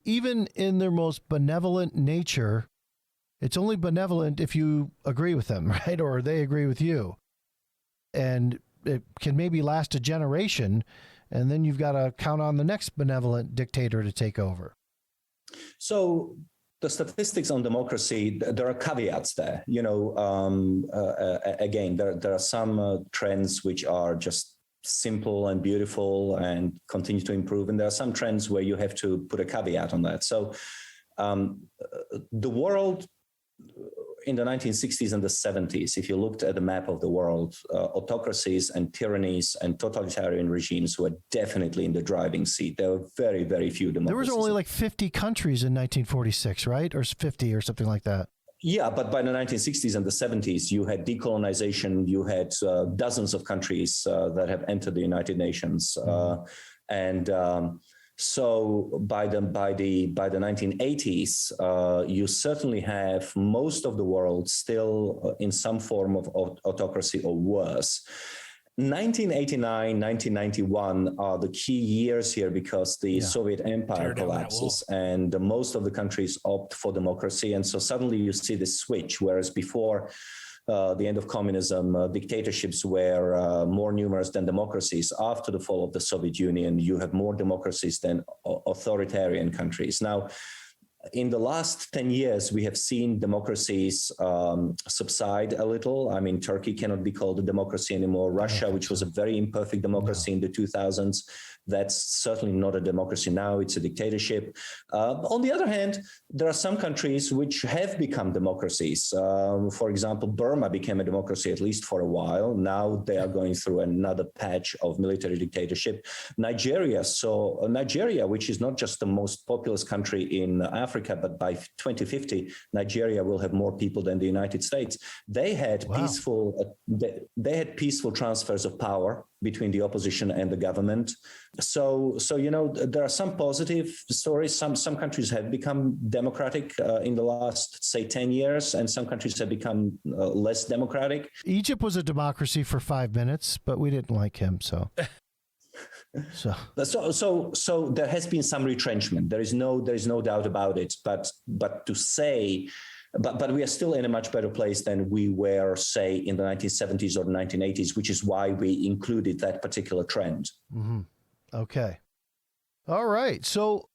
even in their most benevolent nature, it's only benevolent if you agree with them, right? Or they agree with you. And it can maybe last a generation, and then you've got to count on the next benevolent dictator to take over. So the statistics on democracy, there are caveats there. Again, there are some trends which are just simple and beautiful and continue to improve. And there are some trends where you have to put a caveat on that. So the world in the 1960s and the 70s, if you looked at the map of the world, autocracies and tyrannies and totalitarian regimes were definitely in the driving seat. There were very, very few democracies. There was only like 50 countries in 1946, right? Or 50 or something like that. Yeah, but by the 1960s and the 70s, you had decolonization, you had dozens of countries that have entered the United Nations. So by the 1980s, you certainly have most of the world still in some form of autocracy or worse. 1989, 1991 are the key years here because the Soviet Empire collapses and most of the countries opt for democracy. And so suddenly you see this switch, whereas before the end of communism, dictatorships were more numerous than democracies. After the fall of the Soviet Union, you have more democracies than authoritarian countries. Now, in the last 10 years, we have seen democracies subside a little. I mean, Turkey cannot be called a democracy anymore. Russia, which was a very imperfect democracy in the 2000s, that's certainly not a democracy now. It's a dictatorship. On the other hand, there are some countries which have become democracies. For example, Burma became a democracy, at least for a while. Now they are going through another patch of military dictatorship. Nigeria, which is not just the most populous country in Africa, but by 2050, Nigeria will have more people than the United States. They had peaceful transfers of power between the opposition and the government. So there are some positive stories. Some countries have become democratic in the last, say, 10 years, and some countries have become less democratic. Egypt was a democracy for 5 minutes, but we didn't like him, so. So there has been some retrenchment. There is no doubt about it. But to say, but we are still in a much better place than we were, say, in the 1970s or the 1980s, which is why we included that particular trend. Mm-hmm. Okay. All right. So,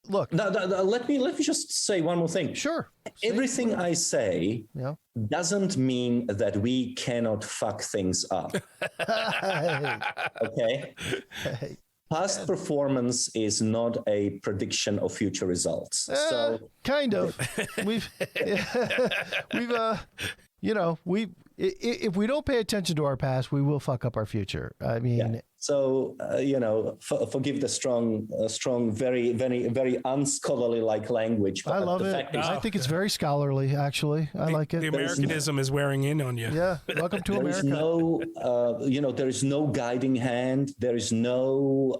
look. Let me just say one more thing. Sure. Everything I say doesn't mean that we cannot fuck things up. Okay? Hey. Past performance is not a prediction of future results. Kind of. If we don't pay attention to our past, we will fuck up our future. I mean, yeah. So, forgive the strong, very, very, very unscholarly like language. But I love it. I think it's very scholarly, actually. I like it. The Americanism is wearing in on you. Yeah. Welcome to America. There is no guiding hand. There is no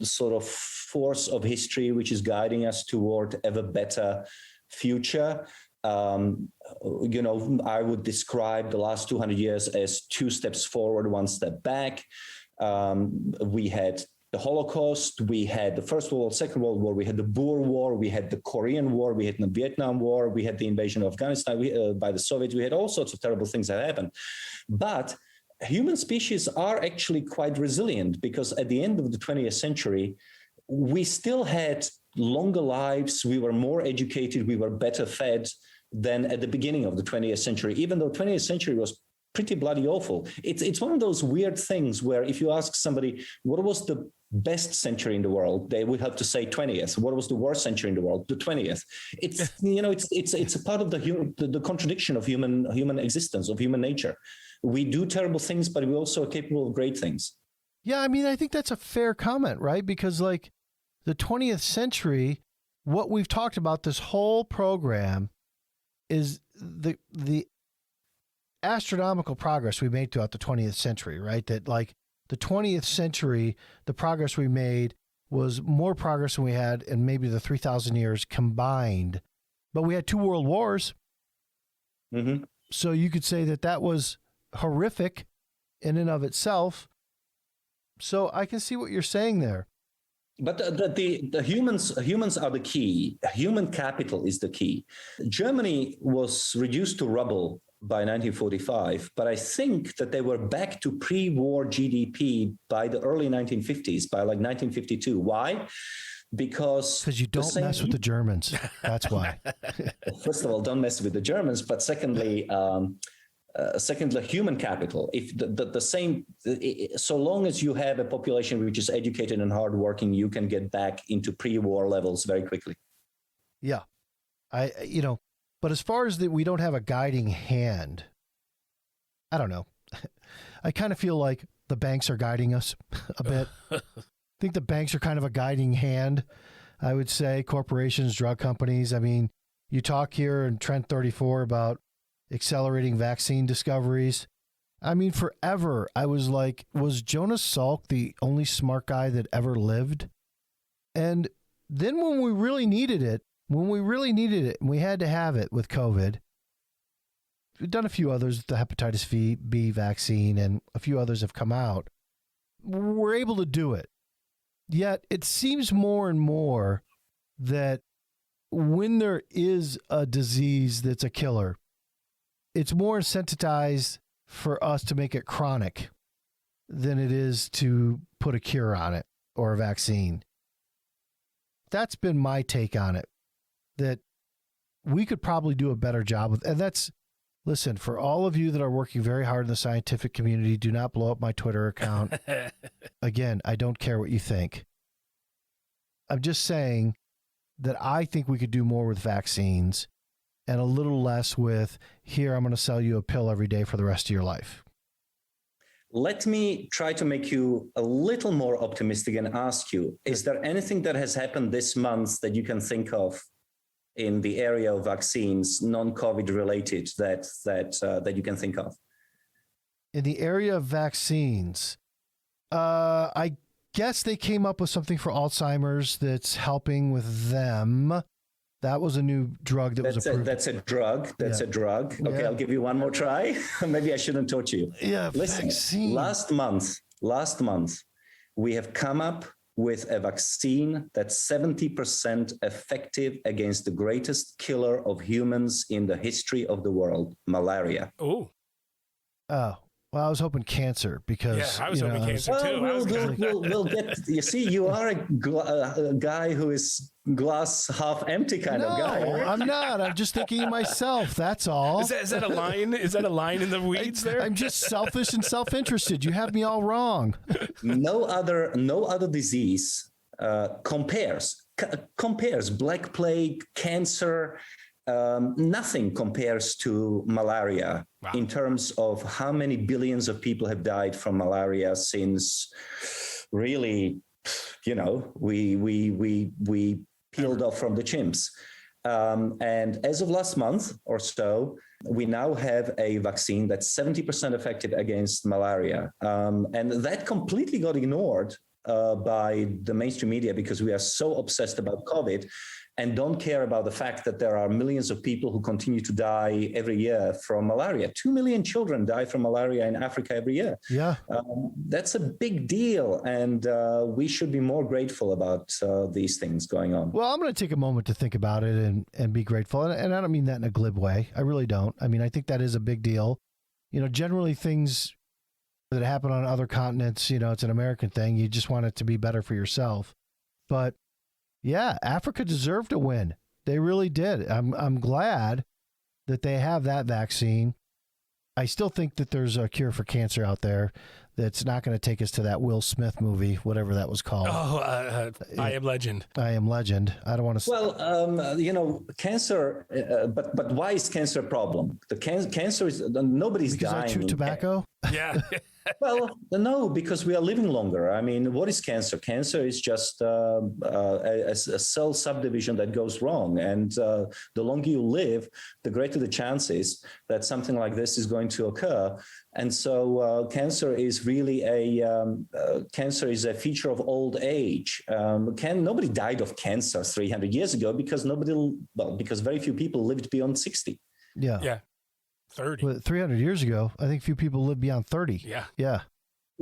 sort of force of history which is guiding us toward ever better future. I would describe the last 200 years as 2 steps forward, 1 step back. We had the Holocaust, we had the First World War, Second World War, we had the Boer War, we had the Korean War, we had the Vietnam War, we had the invasion of Afghanistan by the Soviets, we had all sorts of terrible things that happened. But human species are actually quite resilient because at the end of the 20th century, we still had longer lives, we were more educated, we were better fed than at the beginning of the 20th century, even though 20th century was pretty bloody awful. It's one of those weird things where if you ask somebody, what was the best century in the world, they would have to say 20th. What was the worst century in the world? The 20th. It's a part of the contradiction of human existence, of human nature. We do terrible things, but we also are capable of great things. Yeah, I mean, I think that's a fair comment, right? Because like the 20th century, what we've talked about this whole program is the astronomical progress we made throughout the 20th century, right? That like the 20th century, the progress we made was more progress than we had in maybe the 3,000 years combined. But we had 2 world wars. Mm-hmm. So you could say that was horrific in and of itself. So I can see what you're saying there. But the humans are the key. Human capital is the key. Germany was reduced to rubble by 1945, but I think that they were back to pre-war GDP by the early 1950s, by like 1952. Why? Because you don't mess with the Germans. That's why. First of all, don't mess with the Germans. But secondly, human capital. If the same, so long as you have a population which is educated and hardworking, you can get back into pre-war levels very quickly. Yeah, but as far as that, we don't have a guiding hand. I don't know. I kind of feel like the banks are guiding us a bit. I think the banks are kind of a guiding hand. I would say corporations, drug companies. I mean, you talk here in Trend 34 about accelerating vaccine discoveries. I mean, forever, I was like, was Jonas Salk the only smart guy that ever lived? And then when we really needed it, and we had to have it with COVID, we've done a few others, the hepatitis B vaccine, and a few others have come out. We're able to do it. Yet it seems more and more that when there is a disease that's a killer, it's more incentivized for us to make it chronic than it is to put a cure on it or a vaccine. That's been my take on it, that we could probably do a better job with. And listen, for all of you that are working very hard in the scientific community, do not blow up my Twitter account. Again, I don't care what you think. I'm just saying that I think we could do more with vaccines and a little less with, here, I'm going to sell you a pill every day for the rest of your life. Let me try to make you a little more optimistic and ask you, is there anything that has happened this month that you can think of in the area of vaccines, non-COVID related, that you can think of? In the area of vaccines, I guess they came up with something for Alzheimer's that's helping with them. That was a new drug that was approved. That's a drug. A drug. Okay, yeah. I'll give you one more try. Maybe I shouldn't torture you. Yeah, listen, vaccine. Last month, we have come up with a vaccine that's 70% effective against the greatest killer of humans in the history of the world, malaria. Oh. Well, I was hoping cancer because... Yeah, I was hoping cancer too. We'll get... You see, you are a guy who is glass half empty kind of guy. No, right? I'm not. I'm just thinking of myself. That's all. Is that a line? Is that a line in the weeds there? I'm just selfish and self-interested. You have me all wrong. No other disease compares. Black plague, cancer... nothing compares to malaria. Wow. In terms of how many billions of people have died from malaria since really, we peeled off from the chimps. And as of last month or so, we now have a vaccine that's 70% effective against malaria. And that completely got ignored by the mainstream media because we are so obsessed about COVID and don't care about the fact that there are millions of people who continue to die every year from malaria. 2 million children die from malaria in Africa every year. Yeah. That's a big deal, and we should be more grateful about these things going on. Well, I'm going to take a moment to think about it and be grateful. And I don't mean that in a glib way. I really don't. I mean, I think that is a big deal. Generally things that happen on other continents, it's an American thing. You just want it to be better for yourself. But yeah, Africa deserved a win. They really did. I'm glad that they have that vaccine. I still think that there's a cure for cancer out there that's not going to take us to that Will Smith movie, whatever that was called. Oh, I Am Legend. I Am Legend. I don't want to... Well, cancer, but why is cancer a problem? The cancer is... Nobody's because dying. I chew tobacco? Yeah. Well, no, because we are living longer. I mean, what is cancer? Cancer is just a cell subdivision that goes wrong. And the longer you live, the greater the chances that something like this is going to occur. And so cancer is really cancer is a feature of old age. Nobody died of cancer 300 years ago because very few people lived beyond 60. Yeah. Yeah. 30. But 300 years ago, I think few people lived beyond 30. Yeah. Yeah.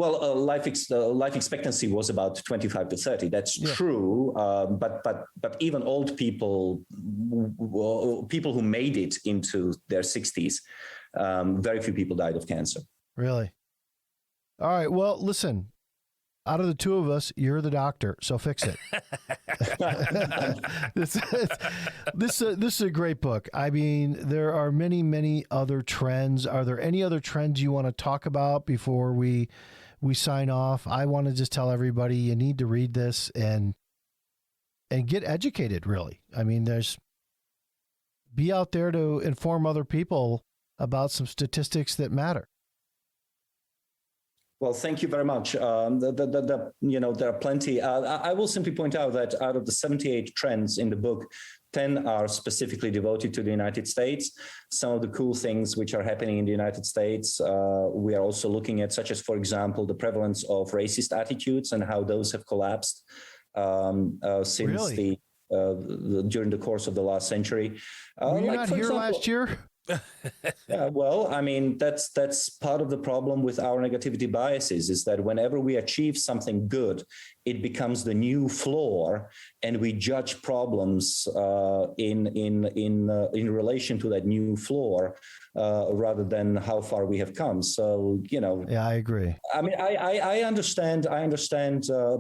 Well, life expectancy was about 25 to 30. That's true. But even old people, people who made it into their 60s, very few people died of cancer. Really? All right. Well, listen, out of the two of us, you're the doctor, so fix it. This is a great book. I mean, there are many, many other trends. Are there any other trends you want to talk about before we sign off? I want to just tell everybody you need to read this and get educated, really. I mean, be out there to inform other people about some statistics that matter. Well, thank you very much. There are plenty. I will simply point out that out of the 78 trends in the book, 10 are specifically devoted to the United States. Some of the cool things which are happening in the United States, we are also looking at, such as, for example, the prevalence of racist attitudes and how those have collapsed since during the course of the last century. Were you not here last year? Yeah, well, I mean, that's part of the problem with our negativity biases, is that whenever we achieve something good, it becomes the new floor, and we judge problems in relation to that new floor rather than how far we have come. So, Yeah, I agree. I mean, I understand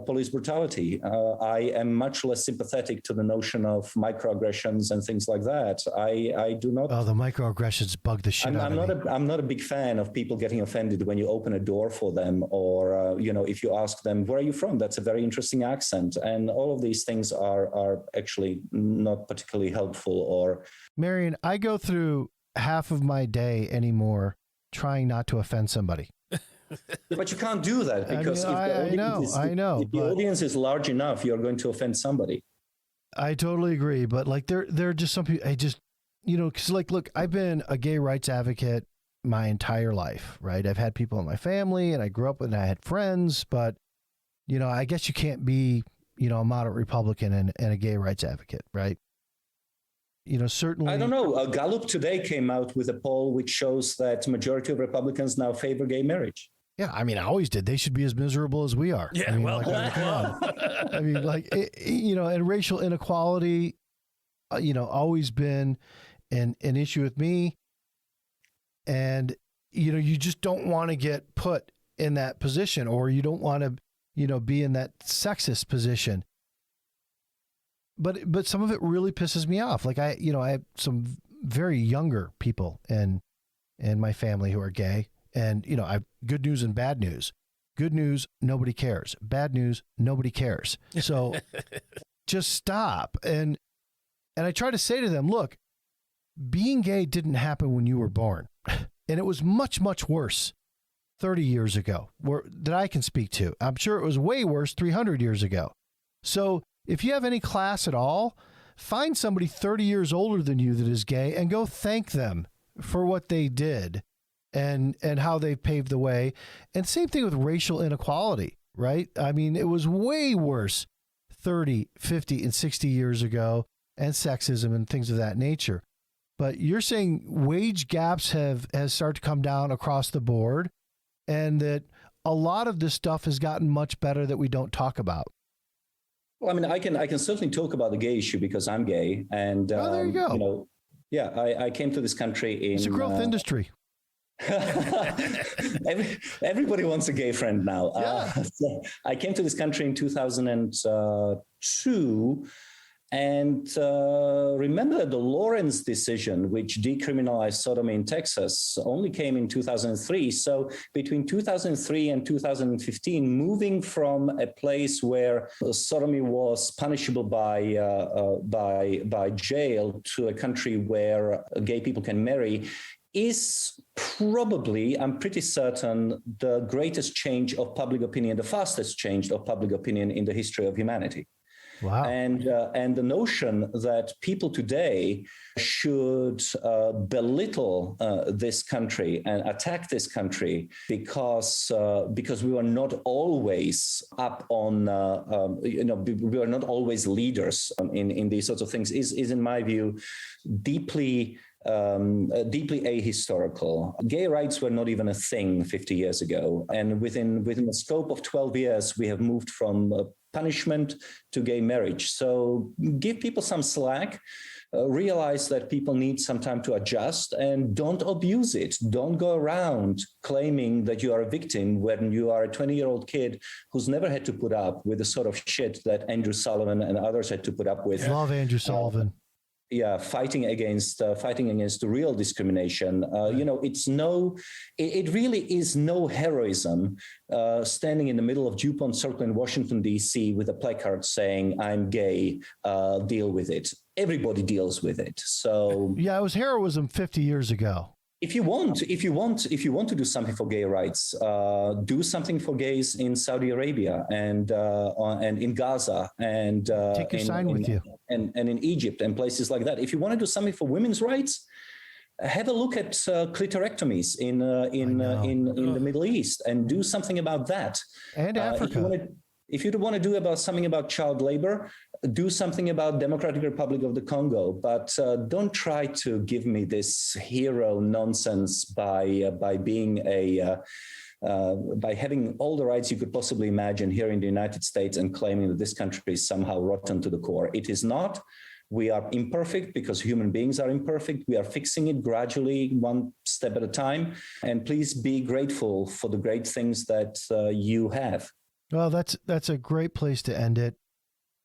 police brutality. I am much less sympathetic to the notion of microaggressions and things like that. I do not. Oh, the microaggressions bug the shit out of me. I'm not a big fan of people getting offended when you open a door for them, or if you ask them, where are you from? That's a very interesting accent, and all of these things are actually not particularly helpful. Or Marian, I go through half of my day anymore trying not to offend somebody. But you can't do that, because if the audience is large enough, you're going to offend somebody. I totally agree, but like there are just some people. Because look, I've been a gay rights advocate my entire life, right? I've had people in my family, and I grew up with, and I had friends, but I guess you can't be a moderate Republican and a gay rights advocate, right? Certainly. I don't know. Gallup today came out with a poll which shows that majority of Republicans now favor gay marriage. Yeah, I mean, I always did. They should be as miserable as we are. Yeah, I mean, and racial inequality, always been an issue with me. And, you just don't want to get put in that position, or you don't want to, be in that sexist position. But some of it really pisses me off. Like I have some very younger people in my family who are gay, and I have good news and bad news. Good news, nobody cares. Bad news, nobody cares. So just stop. And I try to say to them, look, being gay didn't happen when you were born, and it was much, much worse 30 years ago that I can speak to. I'm sure it was way worse 300 years ago. So if you have any class at all, find somebody 30 years older than you that is gay and go thank them for what they did and how they paved the way. And same thing with racial inequality, right? I mean, it was way worse 30, 50, and 60 years ago, and sexism and things of that nature. But you're saying wage gaps has started to come down across the board, and that a lot of this stuff has gotten much better that we don't talk about. Well, I mean, I can certainly talk about the gay issue because I'm gay, and there you go. I came to this country in. It's a growth industry. Everybody wants a gay friend now. Yeah. So I came to this country in 2002. And remember, the Lawrence decision, which decriminalized sodomy in Texas, only came in 2003. So between 2003 and 2015, moving from a place where sodomy was punishable by jail to a country where gay people can marry is probably, I'm pretty certain, the greatest change of public opinion, the fastest change of public opinion in the history of humanity. Wow. And the notion that people today should belittle this country and attack this country because we were not always up on we were not always leaders in these sorts of things is in my view deeply deeply ahistorical. Gay rights were not even a thing 50 years ago. And within the scope of 12 years, we have moved from punishment to gay marriage. So give people some slack. Realize that people need some time to adjust, and don't abuse it. Don't go around claiming that you are a victim when you are a 20-year-old kid who's never had to put up with the sort of shit that Andrew Sullivan and others had to put up with. Love Andrew Sullivan. Fighting against the real discrimination. It really is no heroism standing in the middle of DuPont Circle in Washington, D.C. with a placard saying, "I'm gay, deal with it." Everybody deals with it. So yeah, it was heroism 50 years ago. If you want to do something for gay rights, do something for gays in Saudi Arabia and in Gaza and take your sign with you, and in Egypt and places like that. If you want to do something for women's rights, have a look at clitorectomies in the Middle East and do something about that. And Africa. If you want to do something about child labor, do something about Democratic Republic of the Congo. But don't try to give me this hero nonsense by being by having all the rights you could possibly imagine here in the United States and claiming that this country is somehow rotten to the core. It is not. We are imperfect because human beings are imperfect. We are fixing it gradually, one step at a time. And please be grateful for the great things that you have. Well, that's a great place to end it.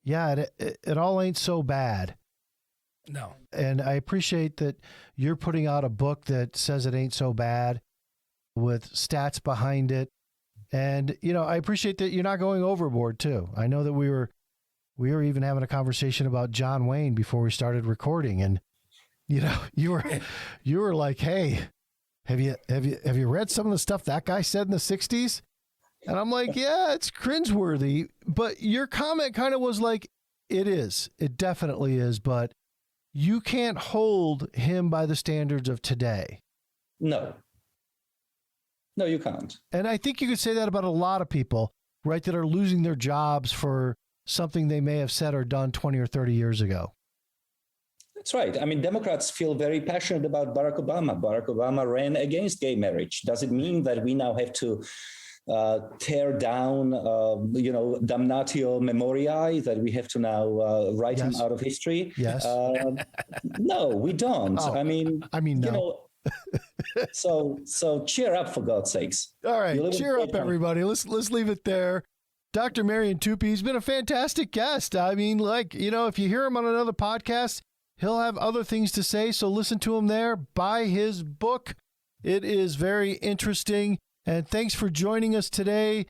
Yeah, it all ain't so bad. No. And I appreciate that you're putting out a book that says it ain't so bad with stats behind it. And, I appreciate that you're not going overboard too. I know that we were even having a conversation about John Wayne before we started recording. And, you were like, "Hey, have you read some of the stuff that guy said in the 60s? And I'm like, yeah, it's cringeworthy. But your comment kind of was like, it is. It definitely is. But you can't hold him by the standards of today. No, you can't. And I think you could say that about a lot of people, right, that are losing their jobs for something they may have said or done 20 or 30 years ago. That's right. I mean, Democrats feel very passionate about Barack Obama. Barack Obama ran against gay marriage. Does it mean that we now have to tear down, damnatio memoriae, that we have to now write him out of history? Yes. No, we don't. Oh, I mean, no. So cheer up, for God's sakes. All right, cheer up, everybody. Let's leave it there. Dr. Marian Tupy, he's been a fantastic guest. I mean, if you hear him on another podcast, he'll have other things to say. So listen to him there. Buy his book. It is very interesting. And thanks for joining us today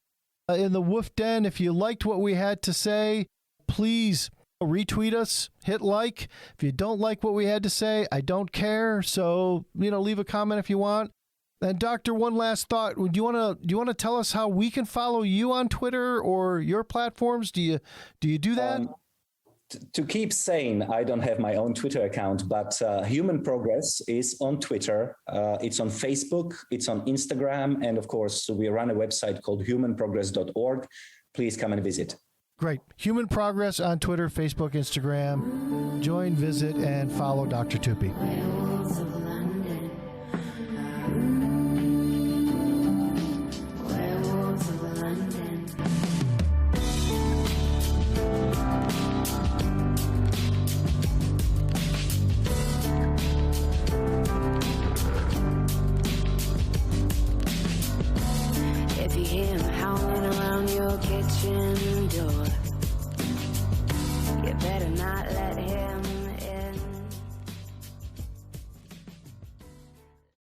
in the Wolf Den. If you liked what we had to say, please retweet us, hit like. If you don't like what we had to say, I don't care. So, leave a comment if you want. And Doctor, one last thought. Do you want to tell us how we can follow you on Twitter or your platforms? Do you do that? To keep sane, I don't have my own Twitter account, but Human Progress is on Twitter. It's on Facebook. It's on Instagram. And of course, we run a website called humanprogress.org. Please come and visit. Great. Human Progress on Twitter, Facebook, Instagram. Join, visit, and follow Dr. Tupy.